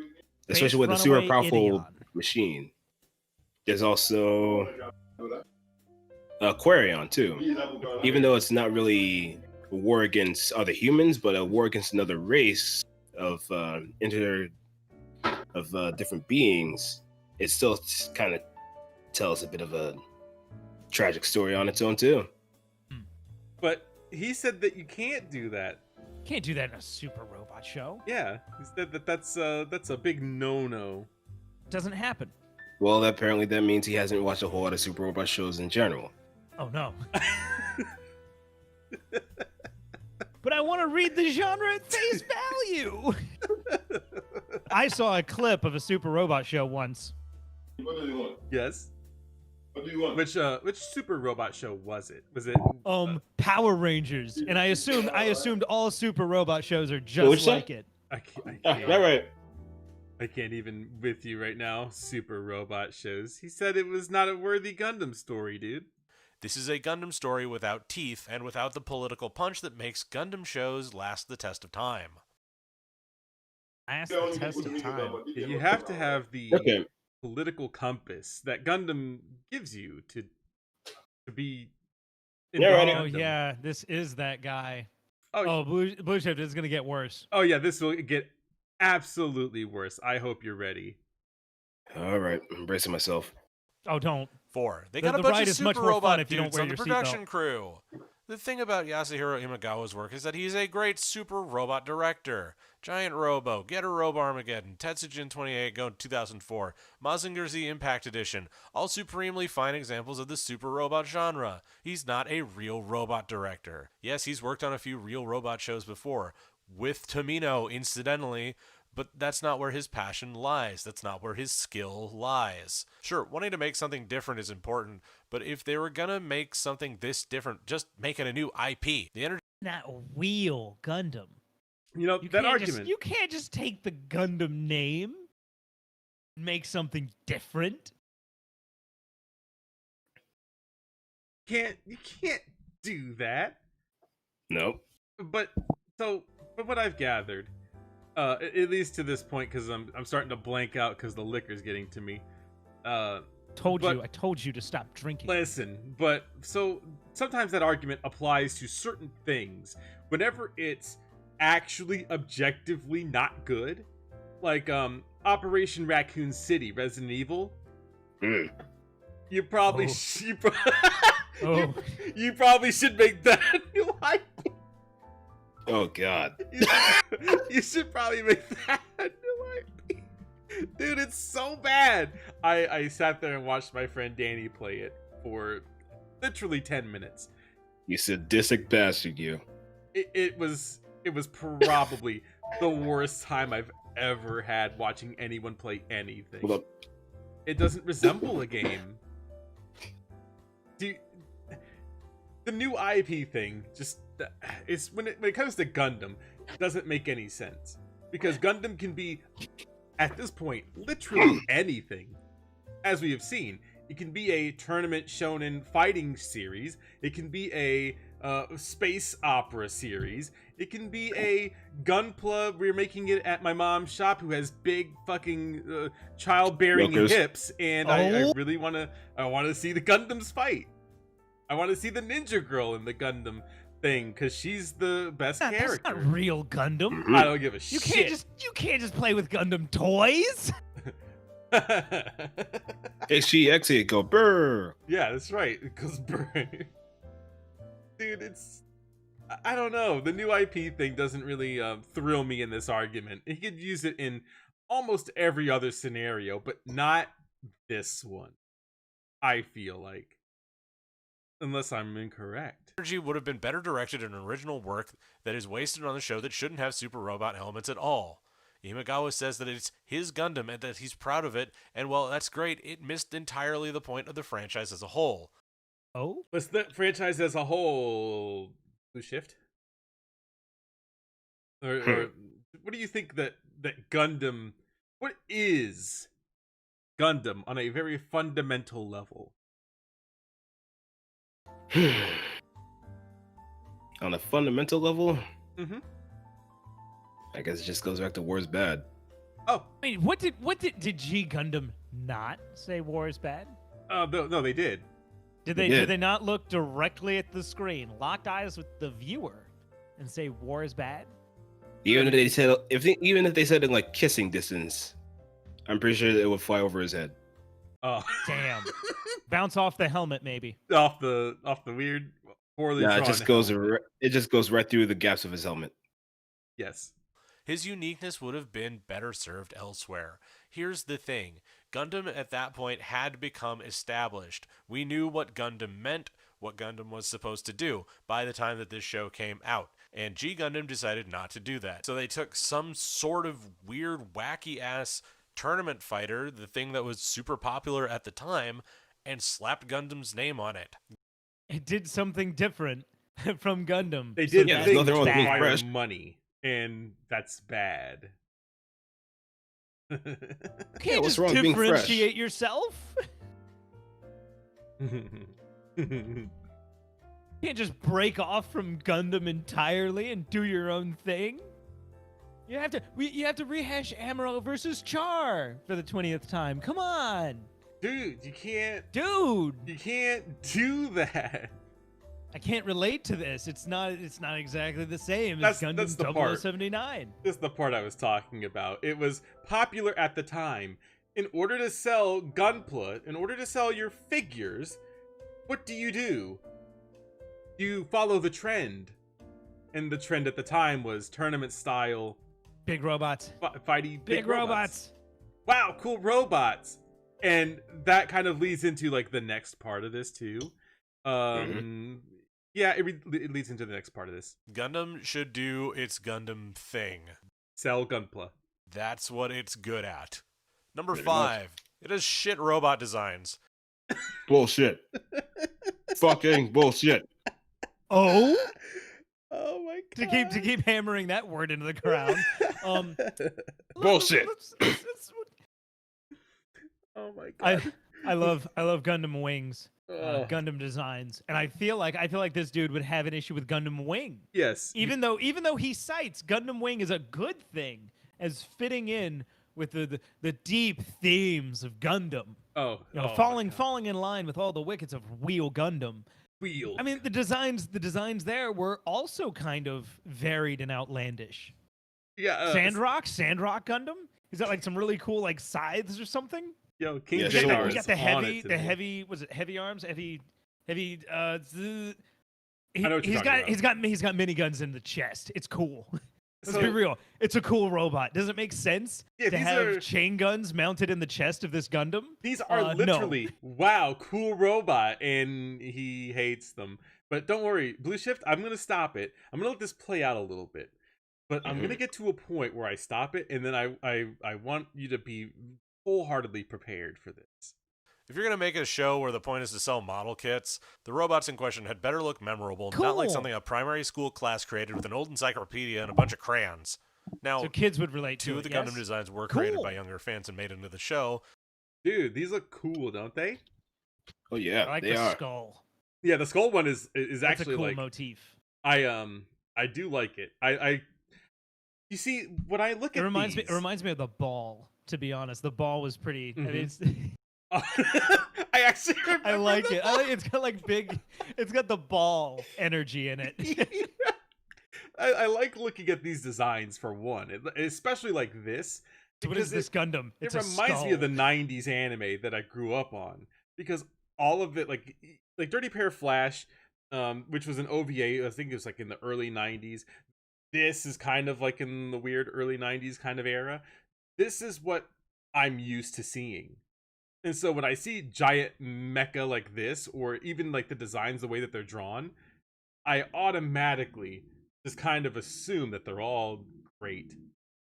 Speaker 2: especially with a super powerful machine. There's also Aquarion too, even though it's not really a war against other humans, but a war against another race of different beings. It still kind of tells a bit of a tragic story on its own too.
Speaker 1: But he said that you can't do that.
Speaker 3: Can't do that in a super robot show.
Speaker 1: Yeah, he said that's a big no-no.
Speaker 3: Doesn't happen.
Speaker 2: Well, apparently that means he hasn't watched a whole lot of super robot shows in general.
Speaker 3: Oh no. But I want to read the genre at face value. I saw a clip of a super robot show once.
Speaker 5: What do you want?
Speaker 1: Yes.
Speaker 5: What do you want?
Speaker 1: Which super robot show was it? Was it
Speaker 3: Power Rangers? And I assumed all super robot shows are just like it.
Speaker 1: I can't,
Speaker 2: Right.
Speaker 1: I can't even with you right now. Super robot shows. He said it was not a worthy Gundam story, dude.
Speaker 4: This is a Gundam story without teeth and without the political punch that makes Gundam shows last the test of time.
Speaker 3: Last the test of time.
Speaker 1: You have to have the political compass that Gundam gives you to be.
Speaker 3: Oh yeah, this is that guy. Blueshift is gonna get worse.
Speaker 1: Oh yeah, this will get absolutely worse. I hope you're ready.
Speaker 2: All right, I'm bracing myself.
Speaker 3: Oh, don't.
Speaker 4: 4. They got a bunch of super robot dudes on the production
Speaker 3: seatbelt.
Speaker 4: crew. The thing about Yasuhiro Imagawa's work is that he's a great super robot director. Giant Robo, Getter Robo Armageddon, Tetsujin 28 Go 2004, Mazinger Z Impact Edition, all supremely fine examples of the super robot genre. He's not a real robot director. Yes, he's worked on a few real robot shows before, with Tomino, incidentally, but that's not where his passion lies. That's not where his skill lies. Sure, wanting to make something different is important, but if they were gonna make something this different, just make it a new IP. The energy.
Speaker 3: Not a wheel Gundam.
Speaker 1: You know, that argument.
Speaker 3: You can't just take the Gundam name and make something different.
Speaker 1: You can't do that.
Speaker 2: Nope.
Speaker 1: But what I've gathered, at least to this point, because I'm starting to blank out because the liquor's getting to me.
Speaker 3: I told you to stop drinking.
Speaker 1: Listen, but so sometimes that argument applies to certain things. Whenever it's actually objectively not good, like Operation Raccoon City, Resident Evil. You probably you probably should make that a new IP.
Speaker 2: Oh God.
Speaker 1: You should probably make that a new IP. Dude, it's so bad. I sat there and watched my friend Danny play it for literally 10 minutes.
Speaker 2: You sadistic bastard, you.
Speaker 1: It was probably the worst time I've ever had watching anyone play anything.
Speaker 2: Hold up.
Speaker 1: It doesn't resemble a game. The new IP thing just it's when it comes to Gundam, it doesn't make any sense, because Gundam can be at this point literally anything, as we have seen. It can be a tournament shonen fighting series. It can be a space opera series. It can be a Gunpla. We're making it at my mom's shop, who has big fucking childbearing
Speaker 2: Milkers.
Speaker 1: hips, and I really want to see the Gundams fight. I want to see the ninja girl in the Gundam thing because she's the best character.
Speaker 3: That's not real Gundam.
Speaker 1: I don't give a
Speaker 3: You
Speaker 1: shit.
Speaker 3: can't just play with Gundam toys.
Speaker 2: HGX go brr.
Speaker 1: Yeah, that's right. It goes burn. Dude, I don't know. The new IP thing doesn't really thrill me in this argument. He could use it in almost every other scenario, but not this one. I feel like. Unless I'm incorrect.
Speaker 4: Energy would have been better directed in original work that is wasted on the show that shouldn't have super robot helmets at all. Imagawa says that it's his Gundam and that he's proud of it, and while that's great, it missed entirely the point of the franchise as a whole.
Speaker 3: Oh?
Speaker 1: What's the franchise as a whole? Blueshift? Or what do you think that Gundam... What is Gundam on a very fundamental level?
Speaker 2: On a fundamental level,
Speaker 1: Mm-hmm.
Speaker 2: I guess it just goes back to war's bad.
Speaker 1: Oh,
Speaker 3: I mean, did G Gundam not say war is bad?
Speaker 1: no, they did.
Speaker 3: Did they not look directly at the screen, locked eyes with the viewer, and say war is bad?
Speaker 2: Even if they said it in like kissing distance, I'm pretty sure it would fly over his head.
Speaker 1: Oh,
Speaker 3: Damn. Bounce off the helmet, maybe.
Speaker 1: off the weird, poorly
Speaker 2: Yeah,
Speaker 1: drawn.
Speaker 2: it just goes right through the gaps of his helmet.
Speaker 1: Yes.
Speaker 4: His uniqueness would have been better served elsewhere. Here's the thing. Gundam at that point had become established. We knew what Gundam meant, what Gundam was supposed to do by the time that this show came out. And G Gundam decided not to do that. So they took some sort of weird, wacky-ass tournament fighter, the thing that was super popular at the time, and slapped Gundam's name on it.
Speaker 3: It did something different from Gundam.
Speaker 1: They did
Speaker 2: Yeah,
Speaker 1: things
Speaker 2: nothing wrong with being
Speaker 1: require
Speaker 2: fresh.
Speaker 1: money, and that's bad.
Speaker 3: You can't
Speaker 2: what's
Speaker 3: just
Speaker 2: wrong with being fresh?
Speaker 3: differentiate yourself. You can't just break off from Gundam entirely and do your own thing. You have to rehash Amuro versus Char for the 20th time. Come on,
Speaker 1: Dude, you can't
Speaker 3: dude.
Speaker 1: do that.
Speaker 3: I can't relate to this. It's not exactly the same
Speaker 1: That's
Speaker 3: as
Speaker 1: the
Speaker 3: Gundam
Speaker 1: part.
Speaker 3: 0079.
Speaker 1: This is the part I was talking about. It was popular at the time. In order to sell Gunpla, in order to sell your figures, what do? You follow the trend. And the trend at the time was tournament style
Speaker 3: Big robots.
Speaker 1: fighty
Speaker 3: Big robots.
Speaker 1: Wow, cool robots. And that kind of leads into like the next part of this too. Yeah, it leads into the next part of this.
Speaker 4: Gundam should do its Gundam thing.
Speaker 1: Sell Gunpla.
Speaker 4: That's what it's good at. Number
Speaker 2: Pretty
Speaker 4: 5. It has shit robot designs.
Speaker 2: Bullshit. Fucking bullshit.
Speaker 3: Oh,
Speaker 1: Oh my god.
Speaker 3: to keep hammering that word into the crowd.
Speaker 2: Bullshit.
Speaker 1: Oh my god.
Speaker 3: I love Gundam wings,
Speaker 1: Ugh.
Speaker 3: Gundam designs, and I feel like this dude would have an issue with Gundam Wing.
Speaker 1: Yes.
Speaker 3: Even though he cites Gundam Wing as a good thing, as fitting in with the deep themes of Gundam.
Speaker 1: Oh.
Speaker 3: You know,
Speaker 1: oh
Speaker 3: falling in line with all the wickets of Wheel Gundam.
Speaker 1: Wheel.
Speaker 3: I mean, the designs there were also kind of varied and outlandish.
Speaker 1: Yeah.
Speaker 3: Sandrock Gundam? Is that like some really cool like scythes or something?
Speaker 1: Yo, King
Speaker 2: Yeah,
Speaker 1: Jadar
Speaker 2: sure.
Speaker 3: You
Speaker 1: is
Speaker 3: got the
Speaker 1: on
Speaker 3: heavy,
Speaker 1: it today.
Speaker 3: was it heavy arms? Heavy.
Speaker 1: I know what you're
Speaker 3: He's
Speaker 1: talking
Speaker 3: got miniguns in the chest. It's cool. Let's
Speaker 1: So-
Speaker 3: be real. It's a cool robot. Does it make sense
Speaker 1: Yeah,
Speaker 3: to
Speaker 1: these
Speaker 3: have
Speaker 1: are-
Speaker 3: chain guns mounted in the chest of this Gundam?
Speaker 1: These are
Speaker 3: No.
Speaker 1: literally wow, cool robot, and he hates them. But don't worry, Blue Shift, I'm gonna stop it. I'm gonna let this play out a little bit. But I'm gonna get to a point where I stop it, and then I want you to be wholeheartedly prepared for this.
Speaker 4: If you're going to make a show where the point is to sell model kits, the robots in question had better look memorable, not like
Speaker 3: Cool.
Speaker 4: something a primary school class created with an old encyclopedia and a bunch of crayons. Now,
Speaker 3: So kids would relate
Speaker 4: two
Speaker 3: to
Speaker 4: of
Speaker 3: it.
Speaker 4: the
Speaker 3: yes?
Speaker 4: Gundam designs were created
Speaker 3: Cool.
Speaker 4: by younger fans and made into the show.
Speaker 1: Dude, these look cool, don't they?
Speaker 2: Oh yeah,
Speaker 3: I like
Speaker 2: they
Speaker 3: the
Speaker 2: are.
Speaker 3: skull.
Speaker 1: Yeah, the skull one is
Speaker 3: That's
Speaker 1: actually
Speaker 3: a cool
Speaker 1: like
Speaker 3: motif.
Speaker 1: I do like it. I you see when I look
Speaker 3: It
Speaker 1: at
Speaker 3: reminds me.
Speaker 1: these,
Speaker 3: It reminds me of the ball. To be honest, the ball was pretty. I mean, it's,
Speaker 1: I actually remember
Speaker 3: I like
Speaker 1: the
Speaker 3: it. I like it's got like big. It's got the ball energy in it.
Speaker 1: I like looking at these designs for one, especially like this.
Speaker 3: So what is
Speaker 1: because
Speaker 3: this Gundam?
Speaker 1: It
Speaker 3: It's a
Speaker 1: reminds me of the
Speaker 3: skull.
Speaker 1: '90s anime that I grew up on because all of it, like Dirty Pair Flash, which was an OVA. I think it was like in the early '90s. This is kind of like in the weird early '90s kind of era. This is what I'm used to seeing. And so when I see giant mecha like this, or even like the designs, the way that they're drawn, I automatically just kind of assume that they're all great.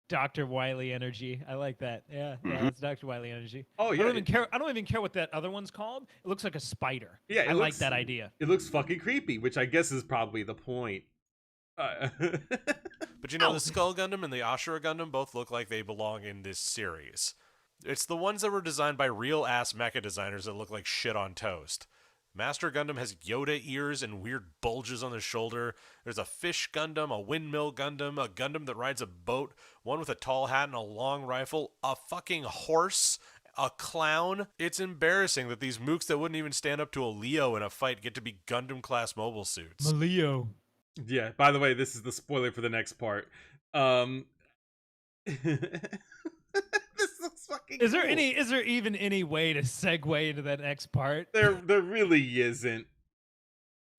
Speaker 3: Dr. Wily energy. I like that. Yeah,
Speaker 2: Mhm.
Speaker 3: it's Dr. Wily energy.
Speaker 1: Oh
Speaker 3: I
Speaker 1: yeah,
Speaker 3: don't even care. I don't even care what that other one's called. It looks like a spider.
Speaker 1: yeah.
Speaker 3: I like that idea.
Speaker 1: It looks fucking creepy, which I guess is probably the point.
Speaker 4: But you know, the Skull Gundam and the Ashura Gundam both look like they belong in this series. It's the ones that were designed by real-ass mecha designers that look like shit on toast. Master Gundam has Yoda ears and weird bulges on the shoulder. There's a fish Gundam, a windmill Gundam, a Gundam that rides a boat, one with a tall hat and a long rifle, a fucking horse, a clown. It's embarrassing that these mooks that wouldn't even stand up to a Leo in a fight get to be Gundam-class mobile suits.
Speaker 3: Maleo.
Speaker 1: Yeah, by the way, this is the spoiler for the next part. This looks fucking
Speaker 3: Is there
Speaker 1: cool.
Speaker 3: is there even any way to segue into that next part?
Speaker 1: There really isn't.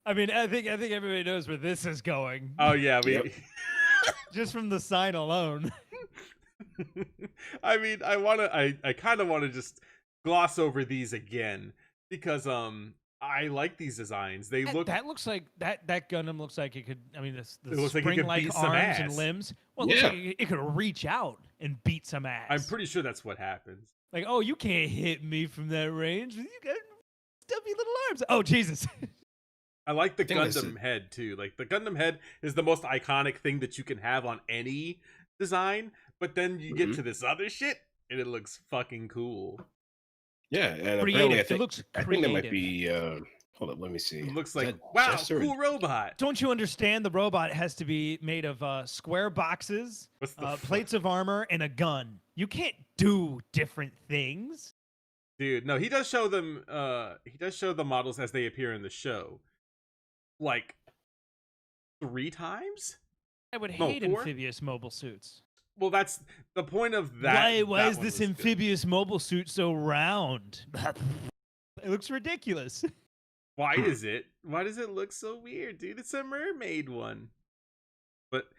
Speaker 3: I mean, I think everybody knows where this is going.
Speaker 1: Oh yeah, we
Speaker 2: Yep.
Speaker 3: Just from the sign alone.
Speaker 1: I mean, I kind of want to just gloss over these again because I like these designs. They look
Speaker 3: That looks like that Gundam looks like it could. I mean, the
Speaker 1: It looks like it could
Speaker 3: spring-like
Speaker 1: beat some
Speaker 3: arms and
Speaker 1: ass.
Speaker 3: limbs. Well, it looks like it could reach out and beat some ass.
Speaker 1: I'm pretty sure that's what happens.
Speaker 3: like, oh, you can't hit me from that range. You got stubby little arms. Oh, Jesus.
Speaker 1: I like the
Speaker 2: think that's
Speaker 1: Gundam head too. Like the Gundam head is the most iconic thing that you can have on any design, but then you get to this other shit and it looks fucking cool.
Speaker 2: Yeah, and apparently
Speaker 3: Creative.
Speaker 2: I think,
Speaker 3: It looks
Speaker 2: I think that might
Speaker 3: creative.
Speaker 2: be. Hold up, let me see.
Speaker 1: It looks
Speaker 2: Is
Speaker 1: like,
Speaker 2: that
Speaker 1: wow,
Speaker 2: Jess or-
Speaker 1: cool robot.
Speaker 3: Don't you understand? The robot has to be made of square boxes,
Speaker 1: What's the fuck?
Speaker 3: plates of armor, and a gun. You can't do different things.
Speaker 1: Dude, no, he does show them he does show the models as they appear in the show. Like 3 times?
Speaker 3: I would
Speaker 1: No,
Speaker 3: hate
Speaker 1: 4?
Speaker 3: amphibious mobile suits.
Speaker 1: Well, that's the point of that.
Speaker 3: Why
Speaker 1: that
Speaker 3: is
Speaker 1: one
Speaker 3: this
Speaker 1: was good.
Speaker 3: amphibious mobile suit so round? It looks ridiculous.
Speaker 1: Why is it? Why does it look so weird, dude? It's a mermaid one. But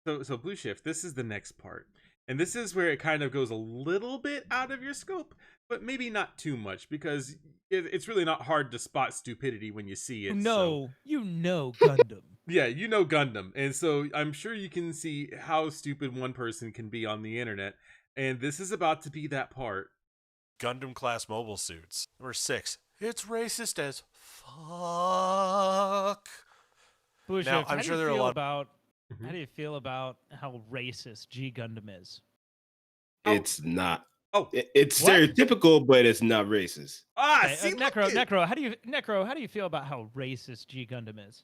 Speaker 1: so Blue Shift, this is the next part. And this is where it kind of goes a little bit out of your scope, but maybe not too much because it's really not hard to spot stupidity when you see it.
Speaker 3: No, you know Gundam.
Speaker 1: Yeah, you know Gundam. And so I'm sure you can see how stupid one person can be on the internet. And this is about to be that part.
Speaker 4: Gundam class mobile suits. Number 6. It's racist as fuck.
Speaker 3: Blue
Speaker 4: Now,
Speaker 3: Shift,
Speaker 4: I'm
Speaker 3: how
Speaker 4: sure
Speaker 3: do
Speaker 4: there
Speaker 3: you
Speaker 4: are a
Speaker 3: feel
Speaker 4: lot-
Speaker 3: about
Speaker 1: Mhm.
Speaker 3: how do you feel about how racist G Gundam is?
Speaker 2: It's not.
Speaker 1: Oh,
Speaker 2: It's
Speaker 3: What?
Speaker 2: stereotypical, but it's not racist.
Speaker 3: Okay,
Speaker 1: see, look
Speaker 3: Necro,
Speaker 1: at-
Speaker 3: Necro, how do you feel about how racist G Gundam is?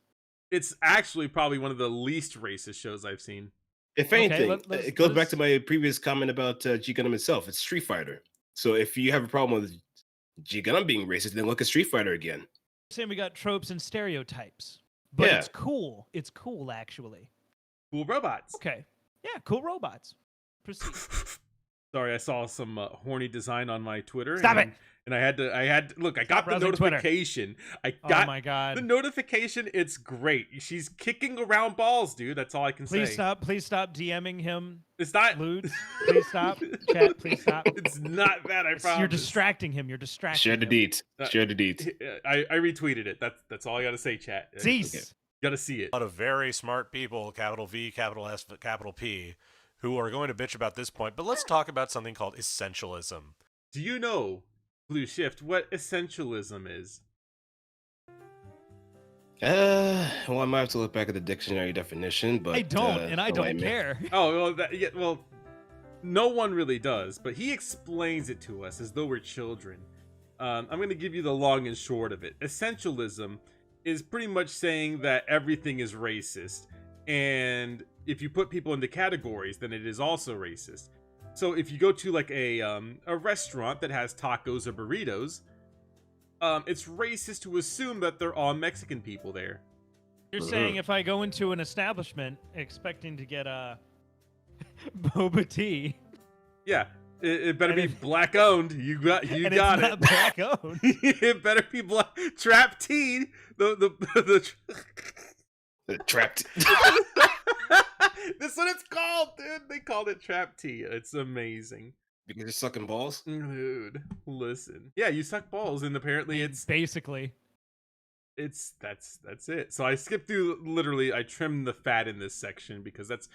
Speaker 1: It's actually probably one of the least racist shows I've seen.
Speaker 2: If
Speaker 3: Okay,
Speaker 2: anything,
Speaker 3: let's-
Speaker 2: it goes back
Speaker 3: let's-
Speaker 2: to my previous comment about G Gundam itself. It's Street Fighter. So if you have a problem with G Gundam being racist, then look at Street Fighter again.
Speaker 3: Saying we got tropes and stereotypes, but
Speaker 2: Yeah.
Speaker 3: it's cool. It's cool actually.
Speaker 1: Cool robots.
Speaker 3: Okay, yeah, cool robots. Proceed.
Speaker 1: Sorry, I saw some horny design on my Twitter.
Speaker 3: Stop
Speaker 1: and,
Speaker 3: it!
Speaker 1: And I had to look. I
Speaker 3: Stop
Speaker 1: got the
Speaker 3: browsing Twitter.
Speaker 1: notification. I
Speaker 3: Oh
Speaker 1: got
Speaker 3: my god!
Speaker 1: the notification. It's great. She's kicking around balls, dude. That's all I can
Speaker 3: Please
Speaker 1: say.
Speaker 3: stop! Please stop DMing him,
Speaker 1: It's not.
Speaker 3: lewds. Please stop. Chat, please stop.
Speaker 1: It's not that. I promise.
Speaker 3: You're distracting him. You're distracting.
Speaker 2: Share the
Speaker 3: him.
Speaker 2: deets.
Speaker 1: Uh,
Speaker 2: Share the deets.
Speaker 1: I retweeted it. That's all I gotta say, chat.
Speaker 3: Cease.
Speaker 1: You gotta see it.
Speaker 4: A lot of very smart people, capital V, capital S, capital P, who are going to bitch about this point. But let's talk about something called essentialism.
Speaker 1: Do you know, Blue Shift, what essentialism is?
Speaker 2: Well, I might have to look back at the dictionary definition, but
Speaker 3: I don't, and I don't
Speaker 2: enlighten me.
Speaker 3: care.
Speaker 1: Oh well, no one really does. But he explains it to us as though we're children. I'm going to give you the long and short of it. Essentialism is pretty much saying that everything is racist, and if you put people into categories, then it is also racist. So if you go to like a restaurant that has tacos or burritos, it's racist to assume that they're all Mexican people there.
Speaker 3: You're saying if I go into an establishment expecting to get a boba tea,
Speaker 1: Yeah, it better be black owned. You got
Speaker 3: and
Speaker 1: it.
Speaker 3: it's not black owned.
Speaker 1: It better be trap tea. The
Speaker 2: Trapped.
Speaker 1: That's what it's called, dude. They called it trap tea. It's amazing.
Speaker 2: Because you're sucking balls?
Speaker 1: Dude, listen. Yeah, you suck balls, and apparently it's
Speaker 3: basically.
Speaker 1: That's it. So I skipped through, literally I trimmed the fat in this section because that's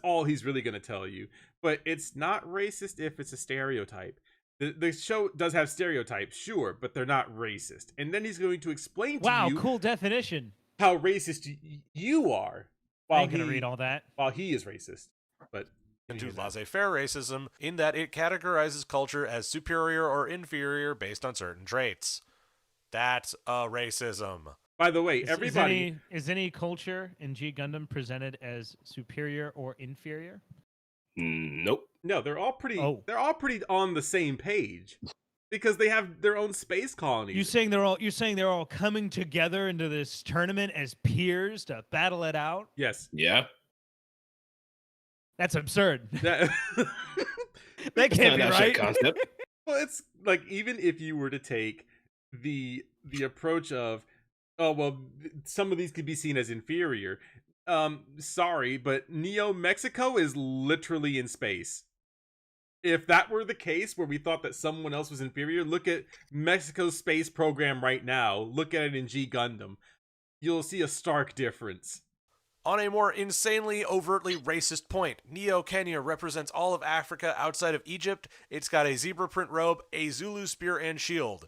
Speaker 1: all he's really going to tell you. But it's not racist if it's a stereotype. The show does have stereotypes, sure, but they're not racist. And then he's going to explain to you
Speaker 3: Cool definition.
Speaker 1: how racist you are.
Speaker 3: I ain't gonna read all that.
Speaker 1: While he is racist. But
Speaker 4: into laissez-faire racism in that it categorizes culture as superior or inferior based on certain traits. That's a racism.
Speaker 1: By the way, everybody...
Speaker 3: Is any culture in G Gundam presented as superior or inferior?
Speaker 2: Nope.
Speaker 1: No, they're all pretty on the same page. Because they have their own space colonies.
Speaker 3: You're saying they're all coming together into this tournament as peers to battle it out?
Speaker 1: Yes.
Speaker 2: Yeah.
Speaker 3: That's absurd.
Speaker 1: That
Speaker 3: can't be right.
Speaker 2: Concept.
Speaker 1: Well, it's like, even if you were to take the approach of, oh well, some of these could be seen as inferior. Sorry, but Neo Mexico is literally in space. If that were the case, where we thought that someone else was inferior, look at Mexico's space program right now. Look at it in G Gundam. You'll see a stark difference.
Speaker 4: On a more insanely overtly racist point, Neo Kenya represents all of Africa outside of Egypt. It's got a zebra print robe, a Zulu spear, and shield.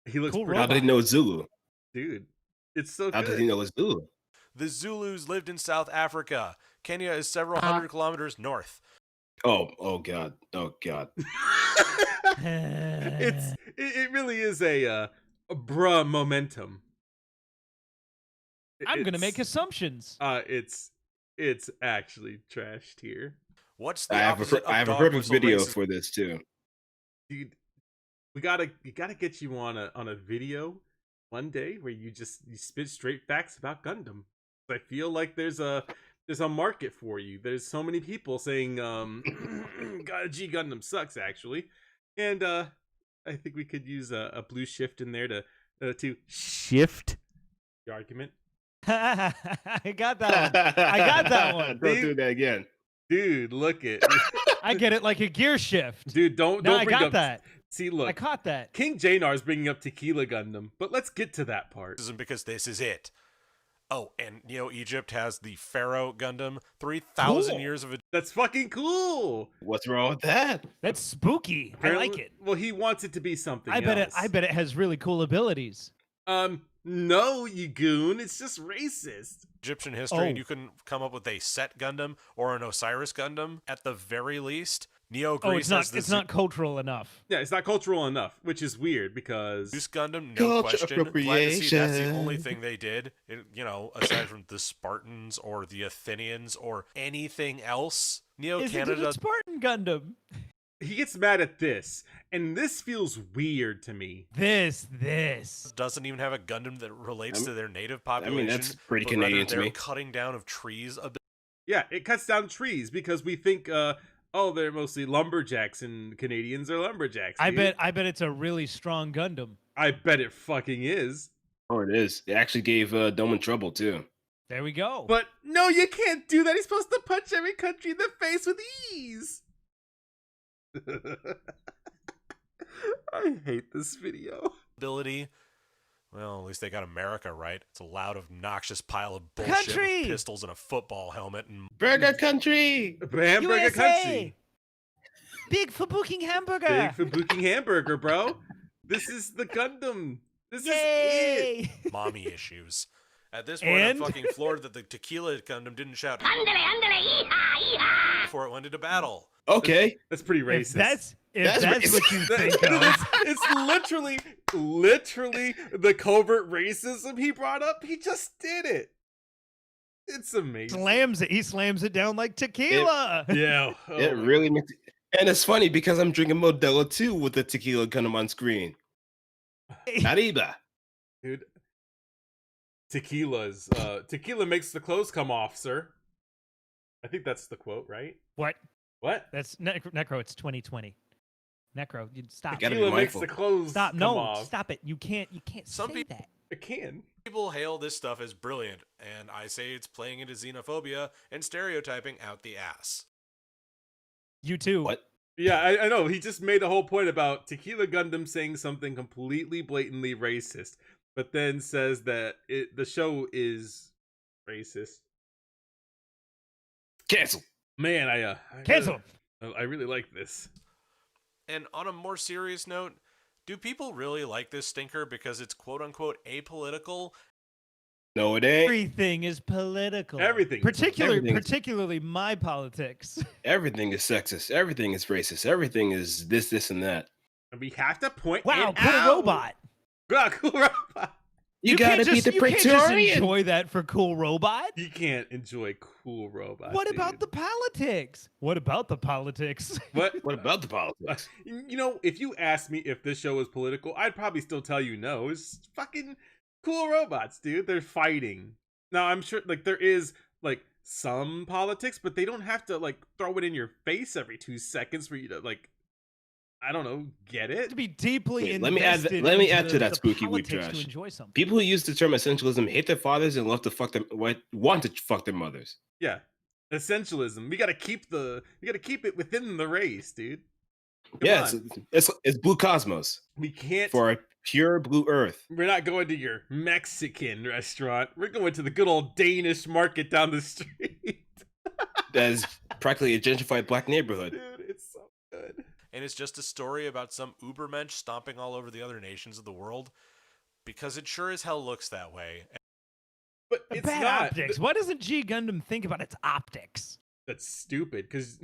Speaker 1: He looks
Speaker 3: Cool
Speaker 1: pretty...
Speaker 2: How did he know Zulu?
Speaker 1: Dude, it's so
Speaker 2: How
Speaker 1: good.
Speaker 2: did he know it's Zulu?
Speaker 4: The Zulus lived in South Africa. Kenya is several hundred kilometers north.
Speaker 2: Oh god.
Speaker 1: It really is a bruh momentum.
Speaker 3: I'm gonna make assumptions.
Speaker 1: It's actually trashed here.
Speaker 4: What's the
Speaker 2: I have
Speaker 4: opposite of
Speaker 2: a
Speaker 4: dog
Speaker 2: perfect
Speaker 4: whistle
Speaker 2: video
Speaker 4: racism?
Speaker 2: for this too.
Speaker 1: Dude, we gotta get you on a video one day where you spit straight facts about Gundam. I feel like there's a market for you. There's so many people saying God, G Gundam sucks actually, and I think we could use a blue shift in there to shift the argument.
Speaker 3: I got that one. I got that one.
Speaker 2: Don't do that again.
Speaker 1: Dude, look it.
Speaker 3: I get it like a gear shift.
Speaker 1: Dude, don't
Speaker 3: No, I
Speaker 1: bring
Speaker 3: got
Speaker 1: up
Speaker 3: that.
Speaker 1: See, look.
Speaker 3: I caught that.
Speaker 1: King Janar's bringing up Tequila Gundam, but let's get to that part.
Speaker 4: Because this is it. Oh, and Neo Egypt has the Pharaoh Gundam, 3,000
Speaker 3: Cool.
Speaker 4: years of it.
Speaker 1: That's fucking cool.
Speaker 2: What's wrong with that?
Speaker 3: That's spooky.
Speaker 1: Apparently-
Speaker 3: I like it.
Speaker 1: Well, he wants it to be something
Speaker 3: I bet
Speaker 1: else.
Speaker 3: it has really cool abilities.
Speaker 1: No, you goon. It's just racist.
Speaker 4: Egyptian history, and you couldn't come up with a Set Gundam or an Osiris Gundam at the very least. Neo Greece
Speaker 3: it's not cultural enough.
Speaker 1: Yeah, it's not cultural enough, which is weird because
Speaker 4: Zeus Gundam, no
Speaker 2: Culture
Speaker 4: question. Glad to see that's the
Speaker 2: appropriation.
Speaker 4: only thing they did. Aside from the Spartans or the Athenians or anything else. Neo
Speaker 3: Is
Speaker 4: Canada.
Speaker 3: it a Spartan Gundam?
Speaker 1: he gets mad at this, and this feels weird to me.
Speaker 3: This.
Speaker 4: Doesn't even have a Gundam that relates to their native population.
Speaker 2: that's pretty
Speaker 4: but
Speaker 2: Canadian
Speaker 4: rather
Speaker 2: to
Speaker 4: their
Speaker 2: me.
Speaker 4: cutting down of trees a bit.
Speaker 1: Yeah, it cuts down trees because we think, they're mostly lumberjacks, and Canadians are lumberjacks.
Speaker 3: I
Speaker 1: dude.
Speaker 3: bet it's a really strong Gundam.
Speaker 1: I bet it fucking is.
Speaker 2: Oh, it is. It actually gave Doman trouble too.
Speaker 3: There we go.
Speaker 1: But no, you can't do that. He's supposed to punch every country in the face with ease. I hate this video.
Speaker 4: Ability. Well, at least they got America right. It's a loud, obnoxious pile of bullshit
Speaker 3: Country!
Speaker 4: with pistols and a football helmet and
Speaker 2: Burger country.
Speaker 1: Hamburger
Speaker 3: USA!
Speaker 1: country.
Speaker 3: Big for booking hamburger.
Speaker 1: Big for booking hamburger, bro. This is the Gundam. This is it.
Speaker 3: Yay!
Speaker 4: mommy issues. At this point,
Speaker 3: And?
Speaker 4: I'm fucking floored that the Tequila Gundam didn't shout
Speaker 6: Andale, andale, hee-haw, hee-haw.
Speaker 4: before it went into battle.
Speaker 2: Okay.
Speaker 1: That's pretty
Speaker 3: If
Speaker 1: racist.
Speaker 3: If that's what you think of.
Speaker 1: It's literally the covert racism he brought up. He just did it. It's amazing.
Speaker 3: He slams it down like tequila.
Speaker 1: Yeah.
Speaker 2: It really makes it. And it's funny because I'm drinking Modelo 2 with the tequila Gundam on screen. Arriba.
Speaker 1: Dude. Tequila makes the clothes come off, sir. I think that's the quote, right?
Speaker 3: What?
Speaker 1: That's
Speaker 3: Necro. It's 2020. Necro, you stop.
Speaker 1: Tequila makes the clothes come off.
Speaker 3: Stop it. You can't
Speaker 4: Some
Speaker 3: say that.
Speaker 1: It can.
Speaker 4: People hail this stuff as brilliant, and I say it's playing into xenophobia and stereotyping out the ass.
Speaker 3: You too.
Speaker 2: What?
Speaker 1: Yeah, I know. He just made a whole point about Tequila Gundam saying something completely blatantly racist, but then says that the show is racist.
Speaker 2: Cancel.
Speaker 1: Man, I
Speaker 3: Cancel.
Speaker 1: I really like this.
Speaker 4: And on a more serious note, do people really like this stinker because it's quote-unquote apolitical?
Speaker 2: No, it ain't.
Speaker 3: Everything is political.
Speaker 1: Everything.
Speaker 3: Particularly my politics.
Speaker 2: Everything is sexist. Everything is racist. Everything is this, and that.
Speaker 1: And we have to point
Speaker 3: Wow,
Speaker 1: it
Speaker 3: cool
Speaker 1: out.
Speaker 3: robot.
Speaker 1: Wow, cool robot.
Speaker 2: You gotta be the
Speaker 3: You can't just
Speaker 2: Praetorian.
Speaker 3: enjoy that for cool robot.
Speaker 1: You can't enjoy cool robots.
Speaker 3: What about the politics? What about the politics?
Speaker 1: What
Speaker 2: about the politics?
Speaker 1: You know, if you asked me if this show was political, I'd probably still tell you no. It's fucking cool robots, dude. They're fighting. Now, I'm sure like there is like some politics, but they don't have to like throw it in your face every 2 seconds for you to like, I don't know, get it.
Speaker 3: To be deeply
Speaker 2: Wait,
Speaker 3: invested.
Speaker 2: let me add
Speaker 3: into
Speaker 2: to that
Speaker 3: the
Speaker 2: spooky weed
Speaker 3: politics
Speaker 2: trash.
Speaker 3: to enjoy something.
Speaker 2: People who use the term essentialism hate their fathers and love to fuck them. Want to fuck their mothers.
Speaker 1: Yeah, essentialism. We gotta keep it within the race, dude. Come on.
Speaker 2: It's blue cosmos.
Speaker 1: We can't.
Speaker 2: For a pure blue earth.
Speaker 1: We're not going to your Mexican restaurant. We're going to the good old Danish market down the street.
Speaker 2: That is practically a gentrified black neighborhood.
Speaker 1: Dude, it's so good.
Speaker 4: And it's just a story about some Ubermensch stomping all over the other nations of the world, because it sure as hell looks that way.
Speaker 1: But it's
Speaker 3: Bad
Speaker 1: not.
Speaker 3: optics. Why doesn't G Gundam think about its optics?
Speaker 1: That's stupid, because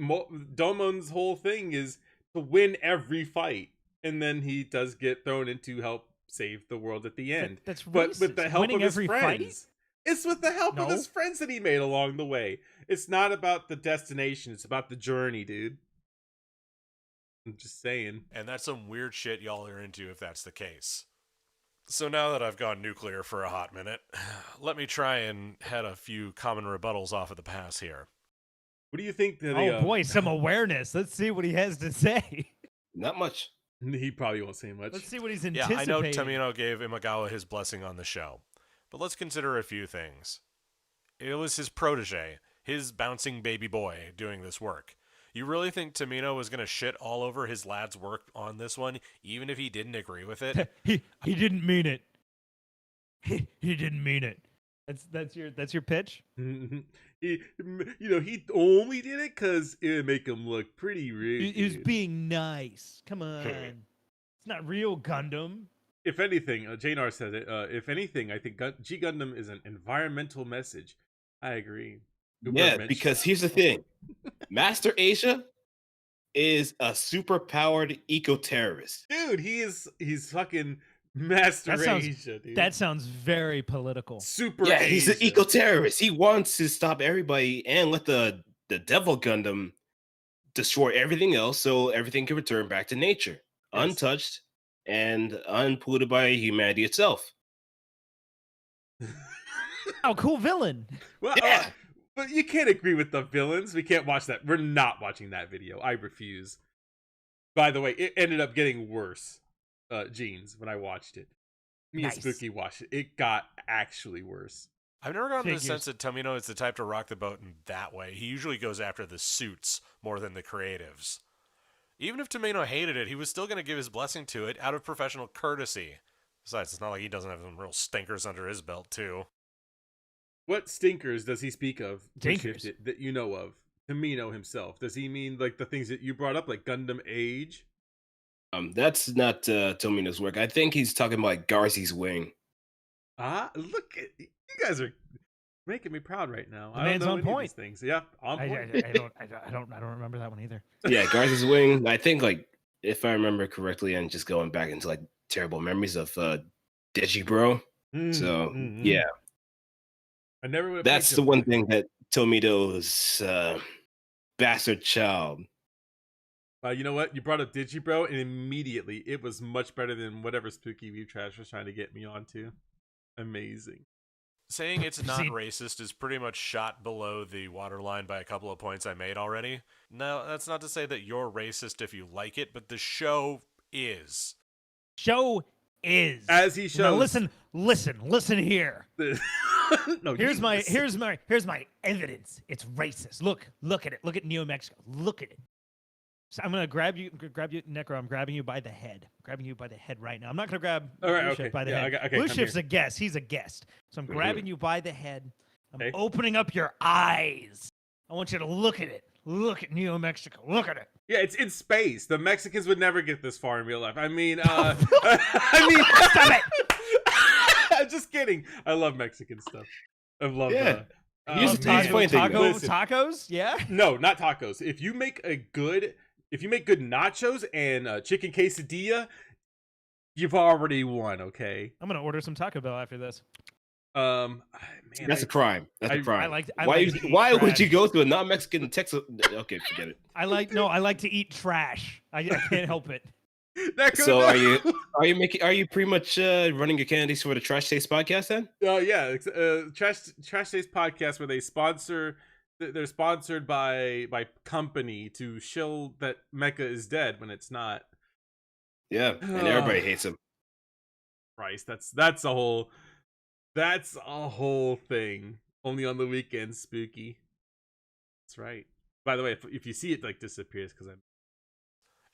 Speaker 1: Domon's whole thing is to win every fight, and then he does get thrown in to help save the world at the end.
Speaker 3: That's racist.
Speaker 1: But with the help
Speaker 3: Winning
Speaker 1: of his
Speaker 3: every
Speaker 1: friends.
Speaker 3: fight?
Speaker 1: It's with the help of
Speaker 3: No.
Speaker 1: his friends that he made along the way. It's not about the destination. It's about the journey, dude. I'm just saying.
Speaker 4: And that's some weird shit y'all are into if that's the case. So now that I've gone nuclear for a hot minute, let me try and head a few common rebuttals off of the pass here.
Speaker 1: What do you think?
Speaker 3: Oh boy, some awareness. Let's see what he has to say.
Speaker 2: Not much.
Speaker 1: He probably won't say much.
Speaker 3: Let's see what he's
Speaker 4: Yeah,
Speaker 3: anticipating.
Speaker 4: I know Tamino gave Imagawa his blessing on the show, but let's consider a few things. It was his protege, his bouncing baby boy, doing this work. You really think Tamino was going to shit all over his lad's work on this one, even if he didn't agree with it?
Speaker 3: he didn't mean it. He didn't mean it. That's your pitch?
Speaker 1: He only did it because it would make him look pretty rude.
Speaker 3: He was being nice. Come on. It's not real Gundam.
Speaker 1: If anything, Janar says it. If anything, I think G Gundam is an environmental message. I agree.
Speaker 2: Yeah, because here's the thing. Master Asia is a super-powered eco-terrorist.
Speaker 1: Dude, he's fucking Master Asia, dude.
Speaker 3: That sounds very political.
Speaker 1: Super
Speaker 2: Yeah,
Speaker 1: Asia.
Speaker 2: he's an eco-terrorist. He wants to stop everybody and let the Devil Gundam destroy everything else so everything can return back to nature,
Speaker 1: Yes.
Speaker 2: untouched and unpolluted by humanity itself.
Speaker 3: Oh, cool villain.
Speaker 1: Well,
Speaker 2: Yeah.
Speaker 1: but you can't agree with the villains. We can't watch that. We're not watching that video. I refuse. By the way, it ended up getting worse, Jeans, when I watched it. Me
Speaker 3: Nice.
Speaker 1: and Spooky watched it. It got actually worse.
Speaker 4: I've never gotten the
Speaker 3: Figures.
Speaker 4: sense that Tamino is the type to rock the boat in that way. He usually goes after the suits more than the creatives. Even if Tamino hated it, he was still going to give his blessing to it out of professional courtesy. Besides, it's not like he doesn't have some real stinkers under his belt, too.
Speaker 1: What stinkers does he speak of?
Speaker 3: Stinkers?
Speaker 1: That you know of? Tamino himself. Does he mean like the things that you brought up, like Gundam Age?
Speaker 2: That's not Tomino's work. I think he's talking about like Garzy's Wing.
Speaker 1: Look at you guys are making me proud right now.
Speaker 3: The
Speaker 1: I don't
Speaker 3: man's
Speaker 1: know
Speaker 3: on
Speaker 1: any of
Speaker 3: point.
Speaker 1: these things. Yeah, on point.
Speaker 3: I don't remember that one either.
Speaker 2: Yeah, Garzy's Wing. I think like if I remember correctly, and just going back into like terrible memories of Digibro. So yeah,
Speaker 1: I never would have.
Speaker 2: that's the one thing that Tomito's bastard child.
Speaker 1: You know what? You brought up Digibro, and immediately it was much better than whatever Spooky View Trash was trying to get me onto. Amazing.
Speaker 4: Saying it's not racist is pretty much shot below the waterline by a couple of points I made already. Now, that's not to say that you're racist if you like it, but the show is.
Speaker 3: Show is.
Speaker 1: As he shows.
Speaker 3: Now listen here.
Speaker 1: No,
Speaker 3: here's my evidence. It's racist. Look at it. Look at Neo Mexico. Look at it. So I'm gonna grab you, Necro. I'm grabbing you by the head. I'm grabbing you by the head right now. I'm not gonna grab Blueshift by the head. Blueshift's a guest. He's a guest. So I'm grabbing you by the head. I'm opening up your eyes. I want you to look at it. Look at Neo Mexico. Look at it.
Speaker 1: Yeah, it's in space. The Mexicans would never get this far in real life. I mean,
Speaker 3: Stop it.
Speaker 1: I'm just kidding. I love Mexican stuff. I love
Speaker 3: tacos. Yeah.
Speaker 1: No, not tacos. If you make good nachos and chicken quesadilla, you've already won. Okay.
Speaker 3: I'm gonna order some Taco Bell after this.
Speaker 1: Man,
Speaker 2: that's a crime. That's a crime.
Speaker 3: Why
Speaker 2: would you go to a non-Mexican Texas? Okay, forget it.
Speaker 3: I like to eat trash. I can't help it.
Speaker 2: So are you pretty much running your candies for the Trash Taste podcast then?
Speaker 1: Yeah, Trash Taste podcast where they're sponsored by company to show that Mecha is dead when it's not.
Speaker 2: Yeah, and everybody hates him.
Speaker 1: Christ, that's a whole thing. Only on the weekends, Spooky. That's right. By the way, if you see it like disappears, because I'm.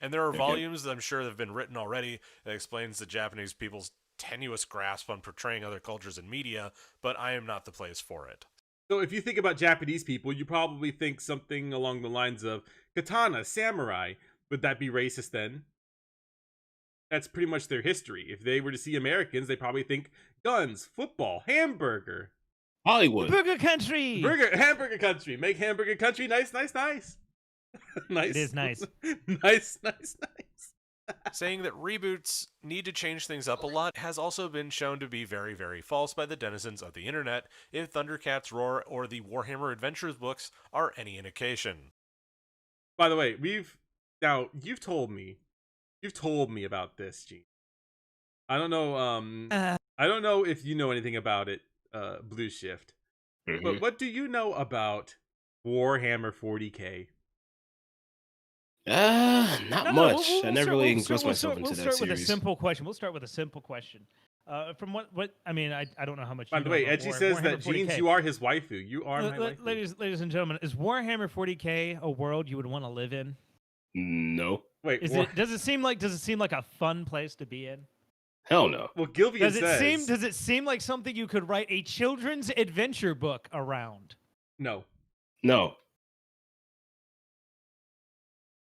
Speaker 4: And there are volumes that I'm sure have been written already that explains the Japanese people's tenuous grasp on portraying other cultures in media, but I am not the place for it.
Speaker 1: So if you think about Japanese people, you probably think something along the lines of katana, samurai. Would that be racist then? That's pretty much their history. If they were to see Americans, they probably think guns, football, hamburger.
Speaker 2: Hollywood.
Speaker 3: Burger country.
Speaker 1: Hamburger country. Make hamburger country nice. Nice.
Speaker 3: It is nice.
Speaker 1: nice.
Speaker 4: Saying that reboots need to change things up a lot has also been shown to be very, very false by the denizens of the internet if Thundercats Roar or the Warhammer Adventures books are any indication.
Speaker 1: By the way, you've told me about this, Gene. I don't know I don't know if you know anything about it, Blueshift. But what do you know about Warhammer 40K?
Speaker 2: Not much. I never really engrossed myself into that series.
Speaker 3: We'll start with a simple question. From what I mean, I don't know how much.
Speaker 1: By the way, Edgy says that Jeans, you are his waifu. You are my waifu.
Speaker 3: Ladies and gentlemen, is Warhammer 40K a world you would want to live in?
Speaker 2: No.
Speaker 1: Wait,
Speaker 3: does it seem like a fun place to be in?
Speaker 2: Hell no.
Speaker 1: Well, Gilvian says.
Speaker 3: Does it seem like something you could write a children's adventure book around?
Speaker 1: No.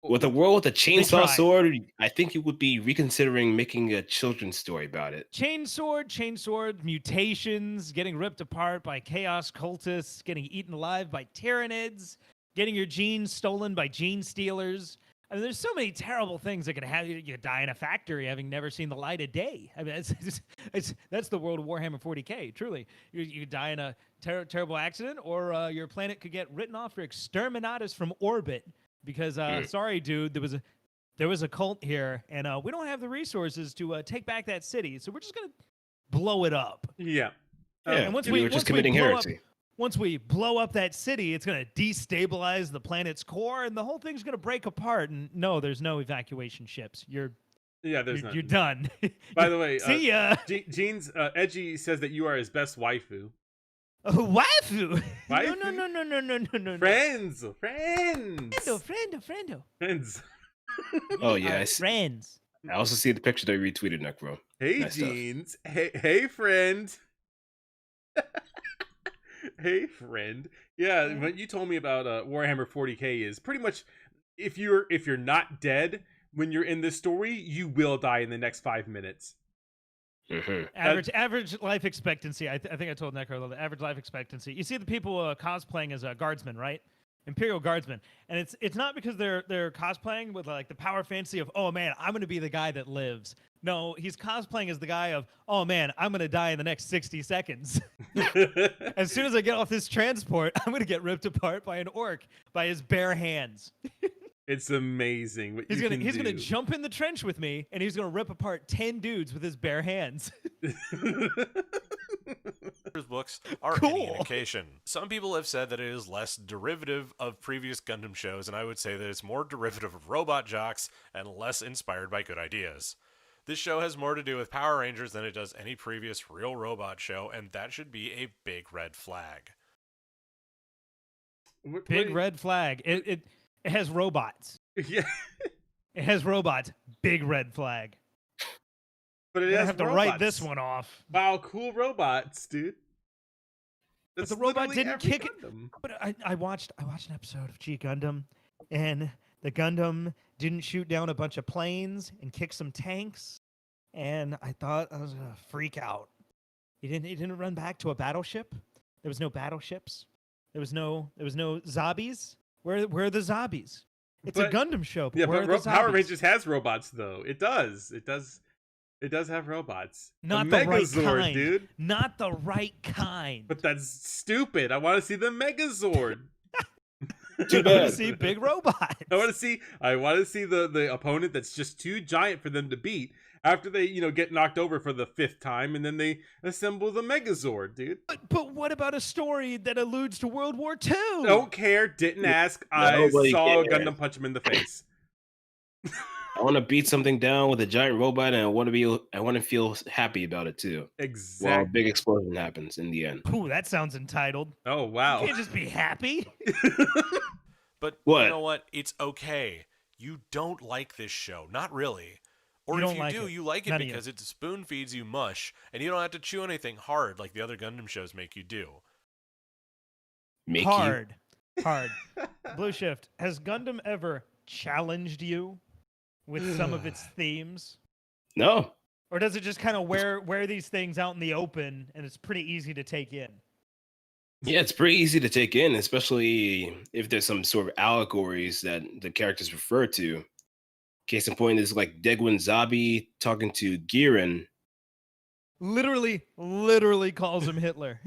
Speaker 2: With a world with a chainsaw sword, I think you would be reconsidering making a children's story about it.
Speaker 3: Chainsword, mutations, getting ripped apart by chaos cultists, getting eaten alive by tyrannids, getting your genes stolen by gene stealers. I mean, there's so many terrible things that can have you die in a factory having never seen the light of day. I mean, that's the world of Warhammer 40K. Truly, you die in a terrible accident, or your planet could get written off for exterminatus from orbit. Because sorry, dude, there was a cult here, and we don't have the resources to take back that city, so we're just gonna blow it up.
Speaker 1: Yeah.
Speaker 3: And once
Speaker 2: we were just committing heresy.
Speaker 3: Once we blow up that city, it's gonna destabilize the planet's core, and the whole thing's gonna break apart. And no, there's no evacuation ships. You're done.
Speaker 1: By the way,
Speaker 3: see ya.
Speaker 1: Jeans Edgy says that you are his best waifu.
Speaker 3: Waifu?
Speaker 1: No. Friends. Friends.
Speaker 2: Oh yeah,
Speaker 3: friends.
Speaker 2: I also see the picture they retweeted, Necro.
Speaker 1: Hey, nice Jeans. Hey, friend. Hey, friend. Yeah, what you told me about Warhammer 40K is pretty much if you're not dead when you're in this story, you will die in the next 5 minutes.
Speaker 3: Average life expectancy. I think I told Necro the average life expectancy. You see the people cosplaying as guardsmen, right? Imperial Guardsmen, and it's not because they're cosplaying with like the power fantasy of, oh man, I'm gonna be the guy that lives. No, he's cosplaying as the guy of, oh man, I'm gonna die in the next 60 seconds. As soon as I get off this transport, I'm gonna get ripped apart by an orc by his bare hands.
Speaker 1: It's amazing what
Speaker 3: He's
Speaker 1: you
Speaker 3: gonna
Speaker 1: can do.
Speaker 3: jump in the trench with me, and he's gonna rip apart 10 dudes with his bare hands.
Speaker 4: Books are
Speaker 3: Cool.
Speaker 4: any indication. Some people have said that it is less derivative of previous Gundam shows, and I would say that it's more derivative of robot jocks and less inspired by good ideas. This show has more to do with Power Rangers than it does any previous real robot show, and that should be a big red flag.
Speaker 3: Big red flag. It has robots.
Speaker 1: Yeah.
Speaker 3: It has robots. Big red flag.
Speaker 1: But it
Speaker 3: I
Speaker 1: has
Speaker 3: have to
Speaker 1: robots.
Speaker 3: write this one off.
Speaker 1: Wow, cool robots, dude.
Speaker 3: But
Speaker 1: That's
Speaker 3: the robot
Speaker 1: literally
Speaker 3: didn't
Speaker 1: every
Speaker 3: kick it.
Speaker 1: Gundam.
Speaker 3: But I watched an episode of G Gundam, and the Gundam didn't shoot down a bunch of planes and kick some tanks, and I thought I was gonna freak out. He didn't run back to a battleship. There was no battleships. There was no zombies. Where are the zombies? It's a Gundam show. But
Speaker 1: Yeah,
Speaker 3: where
Speaker 1: but
Speaker 3: are the
Speaker 1: Power
Speaker 3: zombies?
Speaker 1: Rangers has robots though. It does have robots.
Speaker 3: Not
Speaker 1: the
Speaker 3: the right
Speaker 1: Megazord,
Speaker 3: kind.
Speaker 1: dude.
Speaker 3: Not the right kind.
Speaker 1: But that's stupid. I want to see the Megazord.
Speaker 2: Too
Speaker 3: I
Speaker 2: bad.
Speaker 3: want to see big robots.
Speaker 1: I want to see the opponent that's just too giant for them to beat after they, get knocked over for the 5th time, and then they assemble the Megazord, dude.
Speaker 3: But what about a story that alludes to World War II?
Speaker 1: Don't care, didn't ask. I
Speaker 2: Nobody
Speaker 1: saw
Speaker 2: cares.
Speaker 1: Gundam punch him in the face.
Speaker 2: I want to beat something down with a giant robot, and I want to feel happy about it too. While a
Speaker 1: Exactly.
Speaker 2: big explosion happens in the end.
Speaker 3: Ooh, that sounds entitled.
Speaker 1: Oh, wow.
Speaker 3: You can't just be happy.
Speaker 4: But
Speaker 2: What?
Speaker 4: you know what? It's okay. You don't like this show. Not really. Or
Speaker 3: You
Speaker 4: if
Speaker 3: don't
Speaker 4: you
Speaker 3: like
Speaker 4: do,
Speaker 3: it.
Speaker 4: you like it
Speaker 3: None of you.
Speaker 4: because it spoon feeds you mush, and you don't have to chew anything hard like the other Gundam shows make you do.
Speaker 2: Make
Speaker 3: Hard. Blue Shift, has Gundam ever challenged you with some of its themes?
Speaker 2: you no.
Speaker 3: Or does it just kind of wear these things out in the open and it's pretty easy to take in?
Speaker 2: Yeah, it's pretty easy to take in, especially if there's some sort of allegories that the characters refer to. Case in point is like Degwin Zabi talking to Giran.
Speaker 3: Literally calls him Hitler.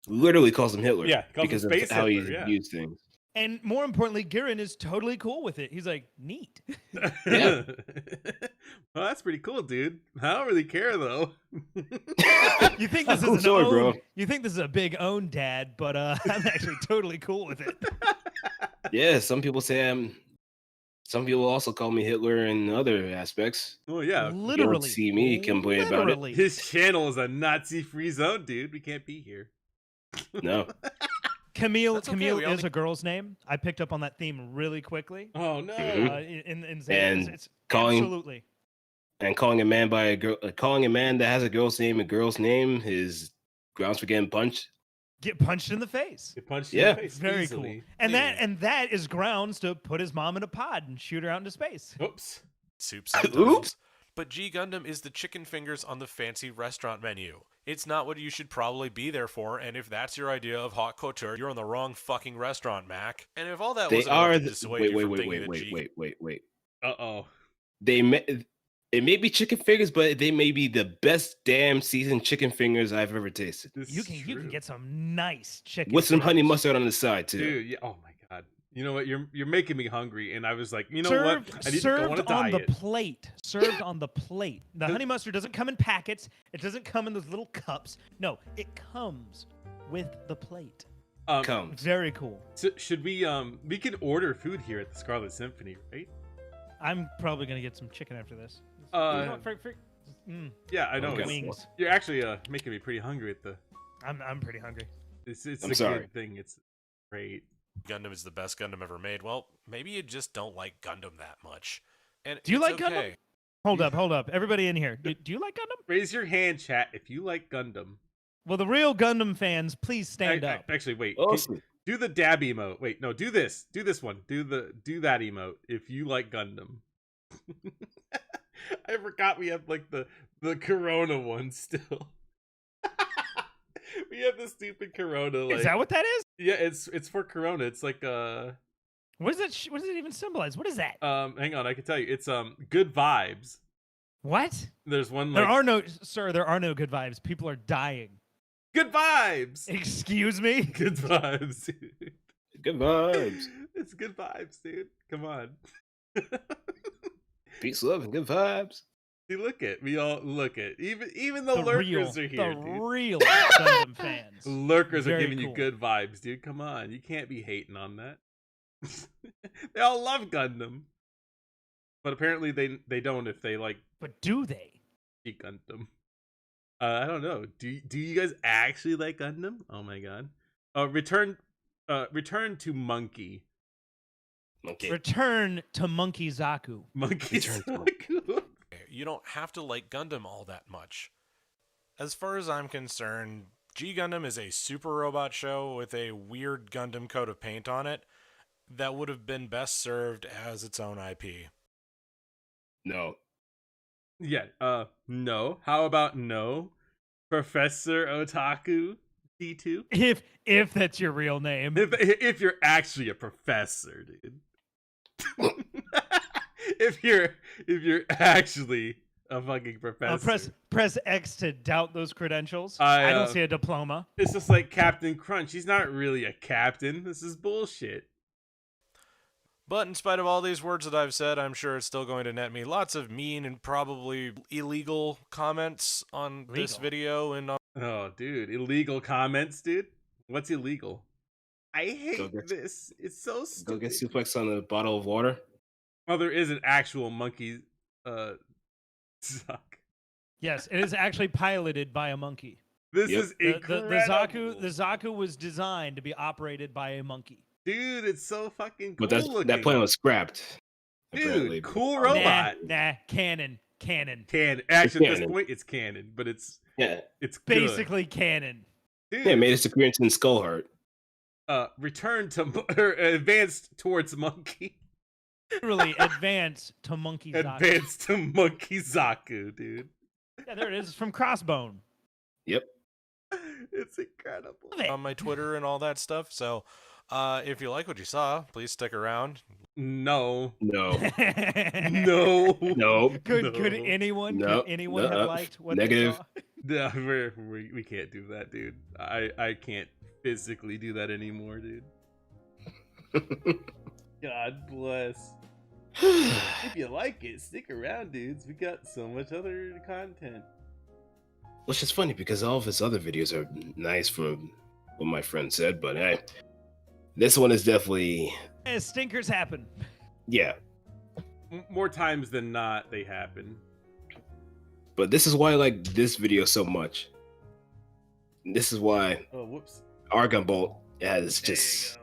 Speaker 2: Literally calls him Hitler.
Speaker 1: Yeah, calls him
Speaker 2: because of
Speaker 1: Space
Speaker 2: how
Speaker 1: Hitler,
Speaker 2: he
Speaker 1: yeah.
Speaker 2: views things.
Speaker 3: And more importantly, Giran is totally cool with it. He's like, neat.
Speaker 2: Yeah.
Speaker 1: Well, that's pretty cool, dude. I don't really care though.
Speaker 3: You think this
Speaker 2: Cool
Speaker 3: is an
Speaker 2: story,
Speaker 3: own,
Speaker 2: bro.
Speaker 3: You think this is a big own dad, but I'm actually totally cool with it.
Speaker 2: Yeah, some people say some people also call me Hitler in other aspects.
Speaker 1: Oh yeah.
Speaker 3: Literally.
Speaker 2: see me complain about it.
Speaker 3: Literally.
Speaker 1: His channel is a Nazi-free zone, dude. We can't be here.
Speaker 2: No.
Speaker 3: Camille
Speaker 4: That's okay,
Speaker 3: Camille
Speaker 4: we
Speaker 3: is
Speaker 4: only-
Speaker 3: a girl's name. I picked up on that theme really quickly.
Speaker 1: Oh no.
Speaker 2: Mhm.
Speaker 3: In
Speaker 2: And
Speaker 3: it's
Speaker 2: calling-
Speaker 3: absolutely.
Speaker 2: And calling a man by a girl, calling a man that has a girl's name is grounds for getting punched.
Speaker 3: Get punched in the face.
Speaker 1: Get punched
Speaker 2: Yeah.
Speaker 1: in the face
Speaker 3: Very
Speaker 1: easily.
Speaker 3: cool. And that is grounds to put his mom in a pod and shoot her out into space.
Speaker 1: Oops.
Speaker 4: Soup
Speaker 2: Oops.
Speaker 4: sometimes. But G Gundam is the chicken fingers on the fancy restaurant menu. It's not what you should probably be there for, and if that's your idea of hot couture, you're in the wrong fucking restaurant, Mac. And if all that
Speaker 2: They
Speaker 4: wasn't
Speaker 2: are
Speaker 4: enough to
Speaker 2: the,
Speaker 4: dissuade you from thinking that
Speaker 2: wait.
Speaker 1: Uh-oh.
Speaker 2: It may be chicken fingers, but they may be the best damn seasoned chicken fingers I've ever tasted.
Speaker 1: This
Speaker 3: You
Speaker 1: is
Speaker 3: can
Speaker 1: true.
Speaker 3: get some nice chicken
Speaker 2: With some honey
Speaker 3: fingers.
Speaker 2: mustard on the side too.
Speaker 1: Dude, yeah. Oh my god. You know what? You're making me hungry, and I was like, you know
Speaker 3: served,
Speaker 1: what? I need to go on a
Speaker 3: served on the
Speaker 1: diet.
Speaker 3: plate. Served on the plate. The honey mustard doesn't come in packets. It doesn't come in those little cups. No, it comes with the plate.
Speaker 2: Comes.
Speaker 3: Very cool.
Speaker 1: So should we can order food here at the Scarlet Symphony, right?
Speaker 3: I'm probably gonna get some chicken after this.
Speaker 1: Yeah, I know.
Speaker 2: Okay.
Speaker 1: It's,
Speaker 3: Wings.
Speaker 1: you're actually making me pretty hungry at the.
Speaker 3: I'm pretty hungry.
Speaker 1: It's
Speaker 2: I'm
Speaker 1: a
Speaker 2: sorry.
Speaker 1: good thing. It's great.
Speaker 4: Gundam is the best Gundam ever made. Well, maybe you just don't like Gundam that much. And
Speaker 3: Do you
Speaker 4: it's
Speaker 3: like Gundam?
Speaker 4: okay.
Speaker 3: Hold up. Everybody in here. Do you like Gundam?
Speaker 1: Raise your hand, chat, if you like Gundam.
Speaker 3: Well, the real Gundam fans, please stand up.
Speaker 1: Actually, wait.
Speaker 2: Awesome.
Speaker 1: Do the dab emote. Wait, no, do this. Do this one. Do that emote if you like Gundam. I forgot we have like the Corona one still. We have the stupid Corona. Like,
Speaker 3: Is that what that is?
Speaker 1: yeah, it's for Corona. It's like
Speaker 3: What does it? What does it even symbolize? What is that?
Speaker 1: Hang on, I can tell you. It's good vibes.
Speaker 3: What?
Speaker 1: There's one like
Speaker 3: There are no, sir. There are no good vibes. People are dying.
Speaker 1: good vibes.
Speaker 3: Excuse me.
Speaker 1: Good vibes. Dude.
Speaker 2: Good vibes.
Speaker 1: It's good vibes, dude. Come on.
Speaker 2: Peace, love, and good vibes.
Speaker 1: See, we all look at even the lurkers are here,
Speaker 3: the
Speaker 1: dude.
Speaker 3: real Gundam fans.
Speaker 1: Lurkers are
Speaker 3: Very
Speaker 1: giving you
Speaker 3: cool.
Speaker 1: good vibes, dude. Come on, you can't be hating on that. They all love Gundam, but apparently they don't if they like
Speaker 3: But do they?
Speaker 1: Gundam. I don't know. Do you guys actually like Gundam? Oh my god. Return to Monkey.
Speaker 2: Okay.
Speaker 3: Return to Monkey Zaku.
Speaker 1: Monkey
Speaker 2: Return to
Speaker 1: Zaku.
Speaker 4: You don't have to like Gundam all that much. As far as I'm concerned, G Gundam is a super robot show with a weird Gundam coat of paint on it that would have been best served as its own IP.
Speaker 2: No.
Speaker 1: Yeah. No. How about no? Professor Otaku D2?
Speaker 3: If that's your real name.
Speaker 1: If you're actually a professor, dude. if you're actually a fucking professor.
Speaker 3: Press X to doubt those credentials.
Speaker 1: I
Speaker 3: don't see a diploma.
Speaker 1: It's just like Captain Crunch. He's not really a captain. This is bullshit.
Speaker 4: But in spite of all these words that I've said, I'm sure it's still going to net me lots of mean and probably illegal comments on this video and on.
Speaker 1: Oh, dude. Illegal comments, dude? What's illegal? I hate this. It's so stupid.
Speaker 2: Go get suplex on a bottle of water.
Speaker 1: Oh, there is an actual monkey suck.
Speaker 3: Yes, it is actually piloted by a monkey.
Speaker 1: This is incredible.
Speaker 3: The Zaku was designed to be operated by a monkey.
Speaker 1: Dude, it's so fucking cool.
Speaker 2: But that plane was scrapped.
Speaker 1: Dude, cool robot.
Speaker 3: Nah, canon.
Speaker 1: Actually, at this point, it's canon, but it's good.
Speaker 3: Basically canon.
Speaker 1: Dude,
Speaker 2: Yeah, it made its appearance in Skullheart.
Speaker 1: Return to or advanced towards monkey.
Speaker 3: Literally advance to Monkey Zaku.
Speaker 1: Advanced to Monkey Zaku, dude.
Speaker 3: Yeah, there it is from Crossbone.
Speaker 2: Yep.
Speaker 1: It's incredible.
Speaker 4: On my Twitter and all that stuff. So, if you like what you saw, please stick around.
Speaker 1: No.
Speaker 2: No.
Speaker 1: No.
Speaker 2: No.
Speaker 3: Could anyone have liked what
Speaker 2: Negative.
Speaker 3: they saw?
Speaker 1: No, we can't do that, dude. I can't physically do that anymore, dude. God bless. If you like it, stick around, dudes. We got so much other content.
Speaker 2: Which is funny because all of his other videos are nice from what my friend said, but hey, this one is definitely
Speaker 3: Stinkers happen.
Speaker 2: Yeah.
Speaker 1: More times than not, they happen.
Speaker 2: But this is why I like this video so much. This is why
Speaker 1: Oh, whoops.
Speaker 2: Argon Bolt has just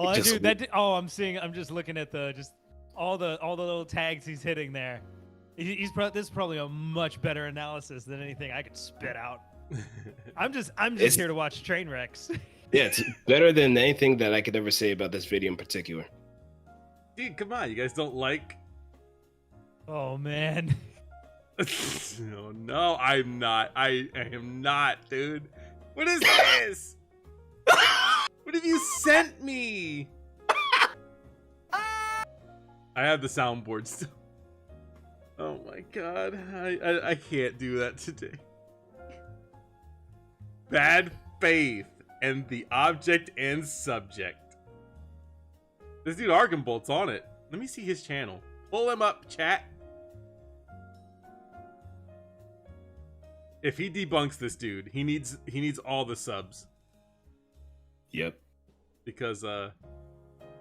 Speaker 3: Oh,
Speaker 2: Just-
Speaker 3: dude, I'm just looking at all the little tags he's hitting there. This is probably a much better analysis than anything I could spit out. I'm just here to watch train wrecks.
Speaker 2: yeah, it's better than anything that I could ever say about this video in particular.
Speaker 1: Dude, come on. You guys don't like...
Speaker 3: Oh man.
Speaker 1: No, I'm not. I am not, dude. What is this? What have you sent me? I have the soundboard still. Oh my god. I can't do that today. Bad faith and the object and subject. This dude Argon Bolt's on it. Let me see his channel. Pull him up, chat. If he debunks this dude, he needs all the subs.
Speaker 2: Yep.
Speaker 1: Because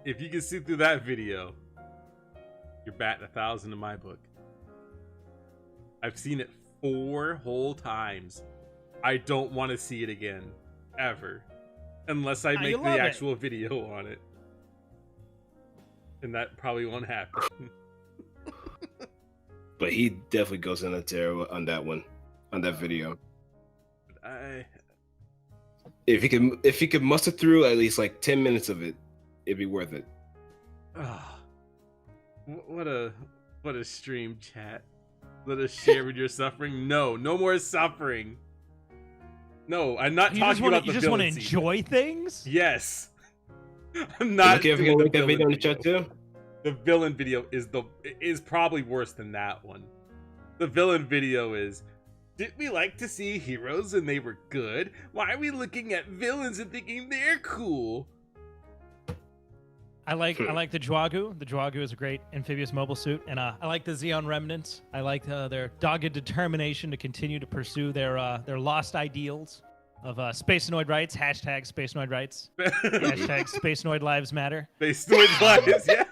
Speaker 1: if you can see through that video, you're batting 1,000 in my book. I've seen it 4 whole times. I don't want to see it again, ever, unless I make the actual video on it, and that probably won't happen.
Speaker 2: But he definitely goes in a tear on that one, on that video. If he could muster through at least like 10 minutes of it, it'd be worth it.
Speaker 1: What a stream, chat. Let us share in your suffering. No more suffering. No, I'm not talking about the
Speaker 3: You just want to enjoy things?
Speaker 1: Yes. I'm not
Speaker 2: Look, if you
Speaker 1: doing
Speaker 2: can
Speaker 1: the
Speaker 2: link that video in the
Speaker 1: villain
Speaker 2: chat too.
Speaker 1: The villain video is probably worse than that one. The villain video is, did we like to see heroes and they were good? Why are we looking at villains and thinking they're cool?
Speaker 3: I like the Juagu. The Juagu is a great amphibious mobile suit, and I like the Xeon Remnants. I like their dogged determination to continue to pursue their lost ideals of Spacenoid rights. Hashtag Spacenoid rights. Hashtag Spacenoid lives matter.
Speaker 1: Spacenoid lives, yeah.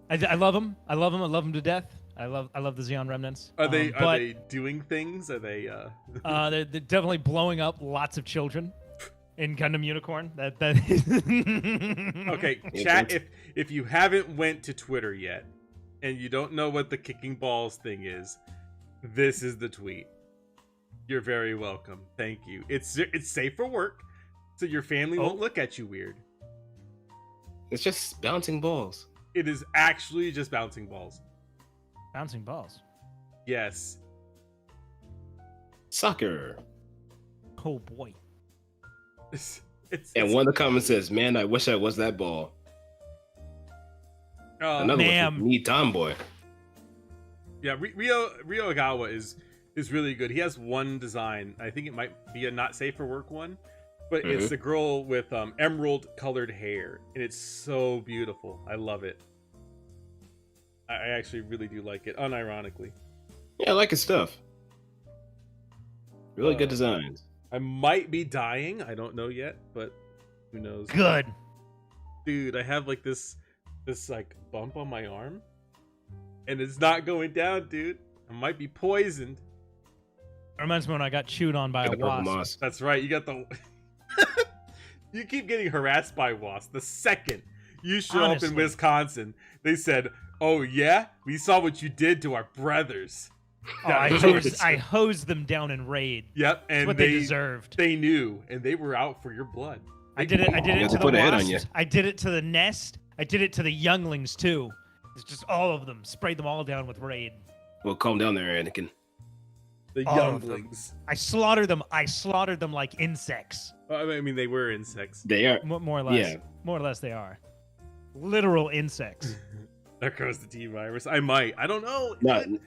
Speaker 3: I love them. I love them to death. I love the Xeon Remnants.
Speaker 1: Are they doing things? Are they?
Speaker 3: They're definitely blowing up lots of children. In Gundam Unicorn, that
Speaker 1: Okay, chat. If you haven't went to Twitter yet, and you don't know what the kicking balls thing is, this is the tweet. You're very welcome. Thank you. It's safe for work, so your family won't look at you weird.
Speaker 2: It's just bouncing balls.
Speaker 1: It is actually just bouncing balls.
Speaker 3: Bouncing balls.
Speaker 1: Yes.
Speaker 2: Soccer.
Speaker 3: Oh boy.
Speaker 2: And one of the comments says, "Man, I wish I was that ball." Another one from Me Tomboy.
Speaker 1: Yeah, Ryo Ogawa is really good. He has one design. I think it might be a not safe for work one, but it's the girl with emerald colored hair, and it's so beautiful. I love it. I actually really do like it, unironically.
Speaker 2: Yeah, I like his stuff. Really good designs.
Speaker 1: I might be dying. I don't know yet, but who knows?
Speaker 3: Good.
Speaker 1: Dude, I have like this like bump on my arm, and it's not going down, dude. I might be poisoned.
Speaker 3: It reminds me when I got chewed on by a wasp.
Speaker 1: That's right. You got the. You keep getting harassed by wasps. The second you show up in Wisconsin, they said, "Oh yeah, we saw what you did to our brothers."
Speaker 3: Oh, I hosed them down in raid.
Speaker 1: Yep, and
Speaker 3: that's what they deserved.
Speaker 1: They knew, and they were out for your blood.
Speaker 3: I did it to the wasps. I did it to the nest. I did it to the younglings too. It's just all of them. Sprayed them all down with raid.
Speaker 2: Well, calm down there, Anakin.
Speaker 1: The younglings.
Speaker 3: I slaughtered them. I slaughtered them like insects.
Speaker 1: I mean, they were insects.
Speaker 2: They are
Speaker 3: more or less.
Speaker 2: Yeah.
Speaker 3: More or less, they are literal insects.
Speaker 1: There goes the T-virus. I might. I don't know.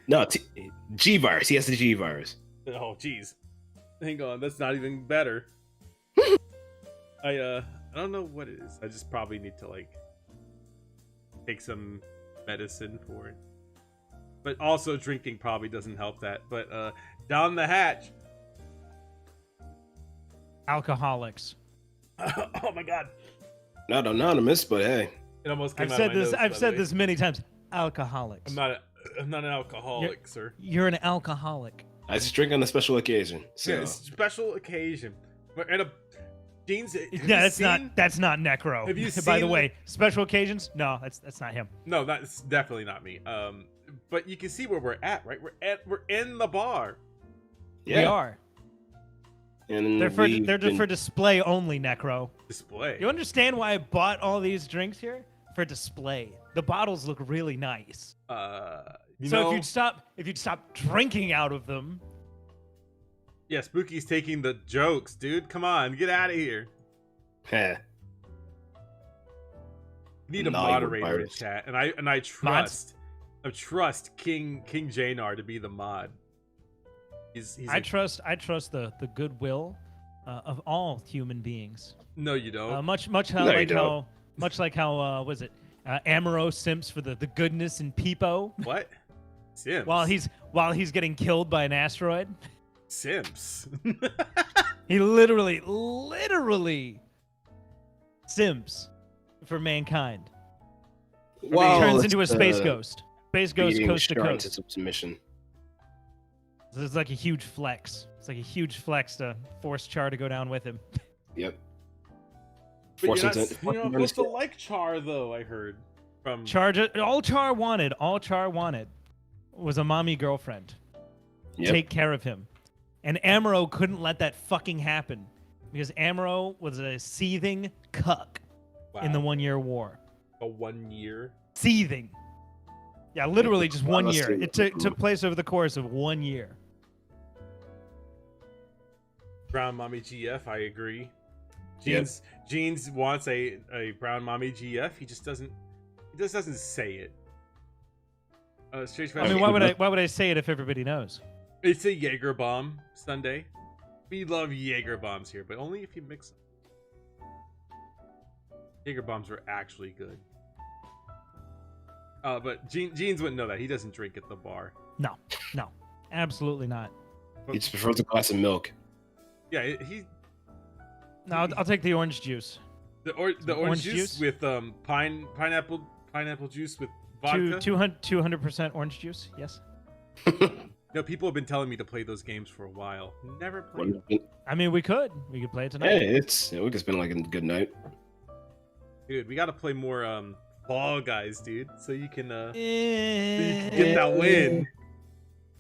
Speaker 2: No. G-virus. He has the G-virus.
Speaker 1: Oh, jeez. Hang on. That's not even better. I don't know what it is. I just probably need to, like, take some medicine for it. But also drinking probably doesn't help that. But, down the hatch.
Speaker 3: Alcoholics.
Speaker 1: Oh, my God.
Speaker 2: Not anonymous, but hey.
Speaker 1: It almost came
Speaker 3: I've
Speaker 1: out
Speaker 3: said
Speaker 1: of my
Speaker 3: this.
Speaker 1: nose,
Speaker 3: I've said
Speaker 1: way.
Speaker 3: this many times. Alcoholics.
Speaker 1: I'm not an alcoholic, sir.
Speaker 3: You're an alcoholic.
Speaker 2: I just drink on a special occasion. So.
Speaker 1: Yeah, it's a special occasion. And Jeans.
Speaker 3: Yeah, that's not Necro.
Speaker 1: Have you
Speaker 3: By
Speaker 1: seen
Speaker 3: the way, special occasions? No, that's not him.
Speaker 1: No, that's definitely not me. But you can see where we're at, right? We're in the bar.
Speaker 2: Yeah.
Speaker 3: We are.
Speaker 2: And
Speaker 3: they're for display only, Necro.
Speaker 1: Display.
Speaker 3: You understand why I bought all these drinks here? For display. The bottles look really nice.
Speaker 1: If
Speaker 3: you'd stop drinking out of them.
Speaker 1: Yeah, Spooky's taking the jokes, dude. Come on, get out of here.
Speaker 2: Heh.
Speaker 1: You need a moderator in chat, and I trust King Janar to be the mod.
Speaker 3: I trust the goodwill of all human beings.
Speaker 1: No, you don't.
Speaker 3: Much like how was it? Amuro simps for the goodness in Peepo.
Speaker 1: What? Simps.
Speaker 3: While he's getting killed by an asteroid.
Speaker 1: Simps.
Speaker 3: He literally simps for mankind.
Speaker 2: Wow,
Speaker 3: he turns into a space ghost. Space ghost coast to coast.
Speaker 2: Submission.
Speaker 3: So it's like a huge flex. It's like a huge flex to force Char to go down with him.
Speaker 2: Yep.
Speaker 1: But you're not supposed to like Char, though, I heard. From
Speaker 3: Char, all Char wanted was a mommy girlfriend.
Speaker 2: Yep.
Speaker 3: Take care of him. And Amuro couldn't let that fucking happen. Because Amuro was a seething cuck in the 1 year war.
Speaker 1: A 1 year?
Speaker 3: Seething. Yeah, literally just 1 year. It took place over the course of 1 year.
Speaker 1: Brown Mommy GF, I agree. Jeans wants a brown mommy GF. He just doesn't say it. Strange
Speaker 3: I mean, why would I say it if everybody knows?
Speaker 1: It's a Jaeger bomb Sunday. We love Jaeger bombs here, but only if you mix them. Jaeger bombs are actually good. But Jeans wouldn't know that. He doesn't drink at the bar.
Speaker 3: No, absolutely not.
Speaker 2: He just prefers a glass of milk.
Speaker 1: Yeah, he.
Speaker 3: No, I'll take the orange juice.
Speaker 1: The orange juice with pineapple juice with vodka.
Speaker 3: 200% orange juice. Yes.
Speaker 1: No, people have been telling me to play those games for a while. Never played them.
Speaker 3: I mean, we could play it tonight.
Speaker 2: Hey, we could spend like a good night.
Speaker 1: Dude, we got to play more Fall Guys, dude, so you can get that win.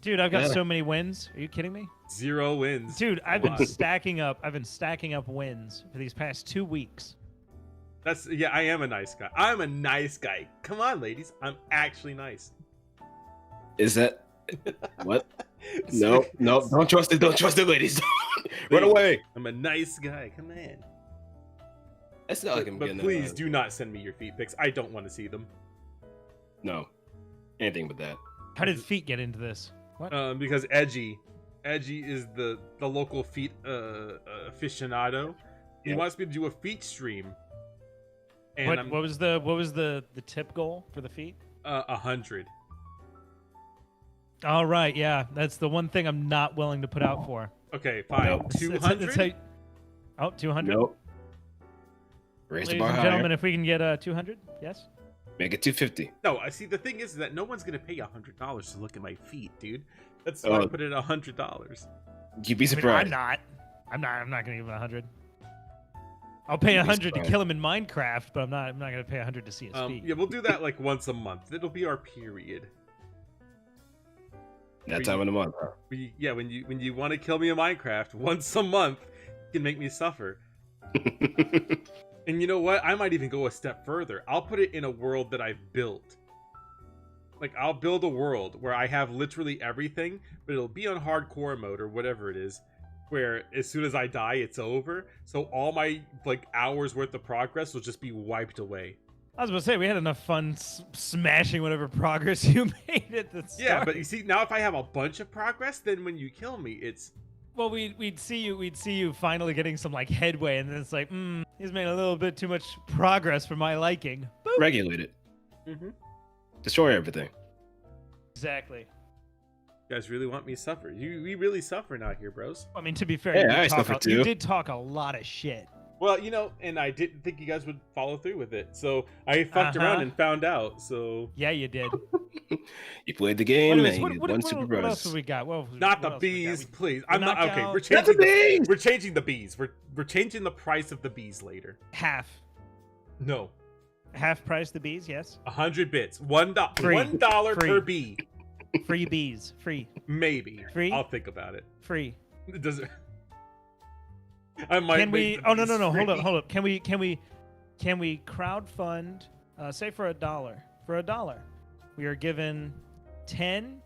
Speaker 3: Dude, I've got so many wins. Are you kidding me?
Speaker 1: 0 wins.
Speaker 3: Dude, I've been stacking up wins for these past 2 weeks.
Speaker 1: I am a nice guy. I'm a nice guy. Come on, ladies. I'm actually nice.
Speaker 2: Is that what? No, don't trust it. Don't trust it, ladies. Run away.
Speaker 1: I'm a nice guy. Come on.
Speaker 2: That's not like I'm
Speaker 1: but
Speaker 2: getting
Speaker 1: please do not send me your feet pics. I don't want to see them.
Speaker 2: No, anything but that.
Speaker 3: How did feet get into this? What?
Speaker 1: Because Edgy is the local feet aficionado. He wants me to do a feet stream. And
Speaker 3: what was the tip goal for the feet?
Speaker 1: 100.
Speaker 3: All right, yeah, that's the one thing I'm not willing to put out for.
Speaker 1: Okay, fine.
Speaker 2: Nope.
Speaker 1: 200.
Speaker 3: 200.
Speaker 2: Nope. Raise the
Speaker 3: Ladies
Speaker 2: bar
Speaker 3: and
Speaker 2: higher.
Speaker 3: gentlemen, if we can get 200, yes.
Speaker 2: Make it 250.
Speaker 1: No, I see. The thing is that no one's gonna pay $100 to look at my feet, dude. That's why I put it at $100.
Speaker 2: You'd be surprised.
Speaker 3: I'm not gonna give him 100. I'll pay 100 to kill him in Minecraft, but I'm not gonna pay 100 to see his feet.
Speaker 1: Yeah, we'll do that like once a month. It'll be our period.
Speaker 2: That time of the month, huh?
Speaker 1: When you want to kill me in Minecraft once a month, you can make me suffer. And you know what? I might even go a step further. I'll put it in a world that I've built. Like, I'll build a world where I have literally everything, but it'll be on hardcore mode or whatever it is, where as soon as I die, it's over. So all my, like, hours worth of progress will just be wiped away.
Speaker 3: I was about to say, we had enough fun smashing whatever progress you made at the start.
Speaker 1: Yeah, but you see, now if I have a bunch of progress, then when you kill me, it's...
Speaker 3: Well, we'd see you finally getting some, like, headway, and then it's like, he's made a little bit too much progress for my liking. Boop.
Speaker 2: Regulate it.
Speaker 1: Mm-hmm.
Speaker 2: Destroy everything.
Speaker 3: Exactly.
Speaker 1: You guys really want me to suffer? We really suffering out here, bros.
Speaker 3: I mean, to be fair,
Speaker 2: Yeah, I suffer too.
Speaker 3: You did talk a lot of shit.
Speaker 1: Well, you know, and I didn't think you guys would follow through with it, so I fucked around and found out. So
Speaker 3: yeah, you did.
Speaker 2: You played the game, and you did
Speaker 3: what
Speaker 2: Super
Speaker 3: else
Speaker 2: Bros.
Speaker 3: have we got?
Speaker 1: Not the bees, please. I'm not okay.
Speaker 3: out-
Speaker 1: We're
Speaker 2: Not the
Speaker 1: changing
Speaker 2: bees!
Speaker 1: We're changing the bees. We're changing the price of the bees later.
Speaker 3: Half price the bees, yes.
Speaker 1: 100 bits. $1
Speaker 3: Free.
Speaker 1: $1
Speaker 3: Free.
Speaker 1: per bee.
Speaker 3: Free bees, free,
Speaker 1: Maybe.
Speaker 3: Free?
Speaker 1: I'll think about it.
Speaker 3: free.
Speaker 1: Does it? I might.
Speaker 3: Can we?
Speaker 1: make the
Speaker 3: Oh no,
Speaker 1: bees free.
Speaker 3: hold up. Can we crowdfund? Say for $1. For $1, we are given 10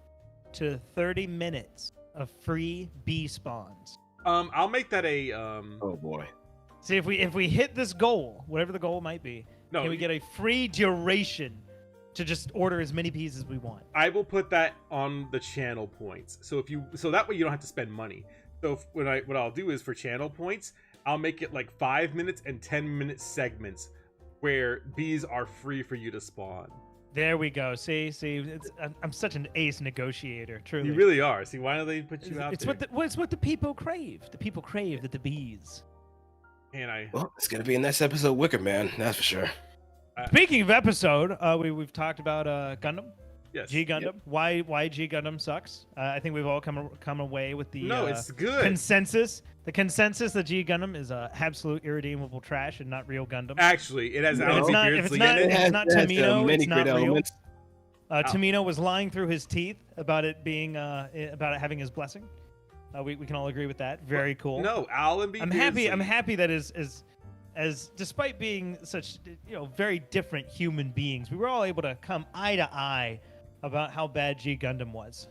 Speaker 3: to 30 minutes of free bee spawns.
Speaker 1: I'll make that a
Speaker 2: Oh boy.
Speaker 3: See if we hit this goal, whatever the goal might be,
Speaker 1: No,
Speaker 3: can we get a free duration to just order as many bees as we want?
Speaker 1: I will put that on the channel points. So that way you don't have to spend money. So what I'll do is for channel points, I'll make it like 5 minutes and 10-minute segments where bees are free for you to spawn.
Speaker 3: There we go. See, I'm such an ace negotiator. Truly,
Speaker 1: You really are. See, why don't they put you out
Speaker 3: it's
Speaker 1: there?
Speaker 3: it's what the people crave. The people crave the bees.
Speaker 1: And
Speaker 2: Well, it's gonna be a next episode of Wicker Man, that's for sure.
Speaker 3: Speaking of episode, we've talked about Gundam,
Speaker 1: yes.
Speaker 3: G Gundam. Why G Gundam sucks? I think we've all come away with the
Speaker 1: No, it's good.
Speaker 3: consensus. The consensus that G Gundam is absolute irredeemable trash and not real Gundam.
Speaker 1: Actually, it has
Speaker 3: If
Speaker 1: Alan
Speaker 3: it's
Speaker 1: B.
Speaker 3: not- if
Speaker 1: Beardsley
Speaker 3: it's not-
Speaker 1: in it.
Speaker 3: if not Tamino,
Speaker 2: many
Speaker 3: it's not
Speaker 2: great
Speaker 3: real.
Speaker 2: elements.
Speaker 3: Tamino was lying through his teeth about it being about it having his blessing. We can all agree with that. Very cool.
Speaker 1: No, Alan B.
Speaker 3: I'm
Speaker 1: Beardsley.
Speaker 3: happy that as despite being such very different human beings, we were all able to come eye to eye about how bad G Gundam was.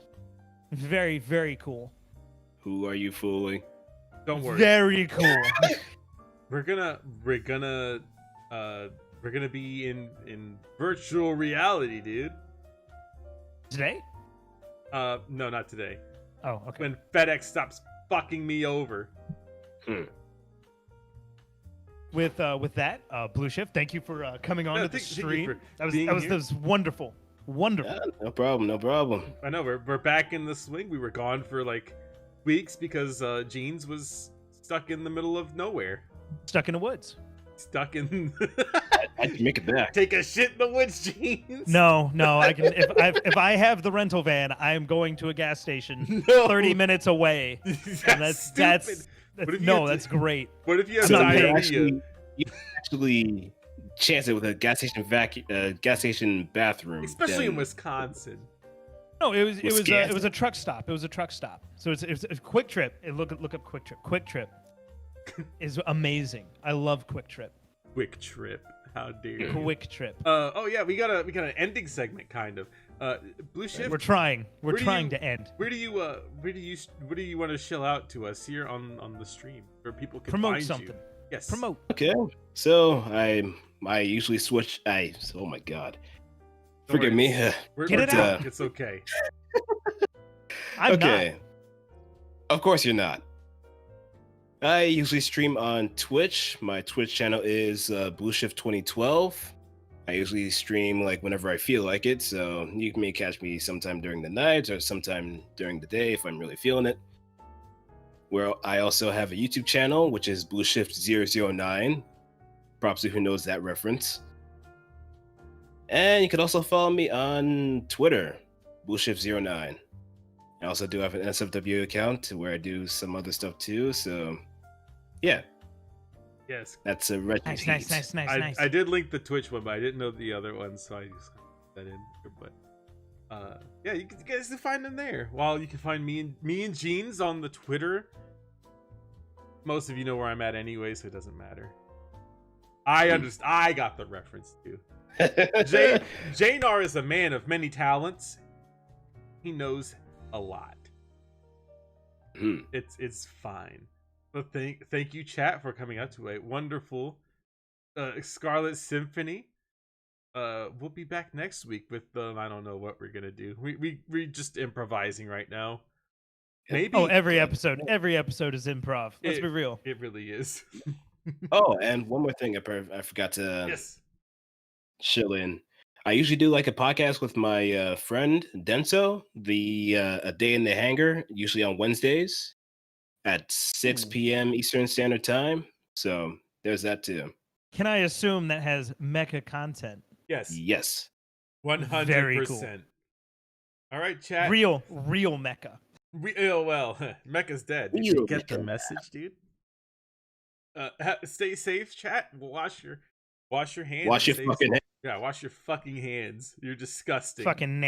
Speaker 3: Very, very cool.
Speaker 2: Who are you fooling?
Speaker 1: Don't worry.
Speaker 3: Very cool.
Speaker 1: we're gonna be in virtual reality, dude.
Speaker 3: Today?
Speaker 1: No, not today.
Speaker 3: Oh, okay.
Speaker 1: When FedEx stops fucking me over.
Speaker 3: With that, Blue Shift, thank you for coming on to the stream. That was wonderful. Wonderful.
Speaker 2: Yeah, no problem.
Speaker 1: I know we're back in the swing. We were gone for like weeks because Jeans was stuck in the middle of nowhere.
Speaker 3: Stuck in the woods.
Speaker 1: Stuck in.
Speaker 2: I can make it back.
Speaker 1: Take a shit in the woods, Jeans.
Speaker 3: No, I can. If I have the rental van, I am going to a gas station 30 minutes away.
Speaker 1: That's
Speaker 3: that's great.
Speaker 1: What if you have
Speaker 2: So
Speaker 1: diarrhea?
Speaker 2: you actually chance it with a gas station bathroom,
Speaker 3: Oh,
Speaker 1: Especially in
Speaker 2: then-
Speaker 1: Wisconsin.
Speaker 3: No, it was
Speaker 2: Wisconsin.
Speaker 3: a truck stop. It was a truck stop. So it's a Quick Trip. Look up Quick Trip. Quick Trip is amazing. I love Quick Trip.
Speaker 1: Quick Trip. How dare you?
Speaker 3: Quick Trip.
Speaker 1: Oh yeah, we got an ending segment kind of. Blue Shift.
Speaker 3: We're trying. We're
Speaker 1: where do
Speaker 3: trying
Speaker 1: you-
Speaker 3: to end.
Speaker 1: Where do you want to shill out to us here on the stream where people can
Speaker 3: Promote
Speaker 1: find
Speaker 3: something.
Speaker 1: you? Yes.
Speaker 3: Promote.
Speaker 2: Okay, so I usually switch. Oh my god,
Speaker 1: Don't
Speaker 2: forgive
Speaker 1: worry.
Speaker 2: me.
Speaker 3: Get it out.
Speaker 1: It's okay.
Speaker 3: I'm
Speaker 2: Okay, of course you're not. I usually stream on Twitch. My Twitch channel is Blueshift2012. I usually stream like whenever I feel like it, so you may catch me sometime during the night or sometime during the day if I'm really feeling it. Where I also have a YouTube channel, which is Blueshift009. Props to who knows that reference. And you can also follow me on Twitter, Blueshift09. I also do have an SFW account where I do some other stuff too, so yeah.
Speaker 1: Yes.
Speaker 2: That's a red.
Speaker 3: Nice. Nice.
Speaker 1: I did link the Twitch one, but I didn't know the other one, so I just put that in. But yeah, you guys can find them there. While you can find me and Jeans on the Twitter. Most of you know where I'm at anyway, so it doesn't matter. I understand. I got the reference too. Jnar is a man of many talents. He knows a lot. It's fine. But thank you, chat, for coming out to a wonderful Scarlet Symphony. We'll be back next week with I don't know what we're gonna do. We're just improvising right now. Maybe.
Speaker 3: Oh, every episode is improv. Let's be real.
Speaker 1: It really is.
Speaker 2: Oh, and one more thing I forgot to
Speaker 1: Yes.
Speaker 2: chill in. I usually do like a podcast with my friend Denso, A Day in the Hangar, usually on Wednesdays at 6 p.m. Eastern Standard Time. So there's that too.
Speaker 3: Can I assume that has mecha content?
Speaker 1: Yes.
Speaker 2: Yes.
Speaker 1: 100%.
Speaker 3: Very cool.
Speaker 1: All right, chat.
Speaker 3: Real mecha.
Speaker 1: Well, Mecca's dead. Did you get the message, dude? Stay safe, chat. Wash your hands.
Speaker 2: Wash your fucking hands.
Speaker 1: Yeah, wash your fucking hands. You're disgusting.
Speaker 3: Fucking nasty.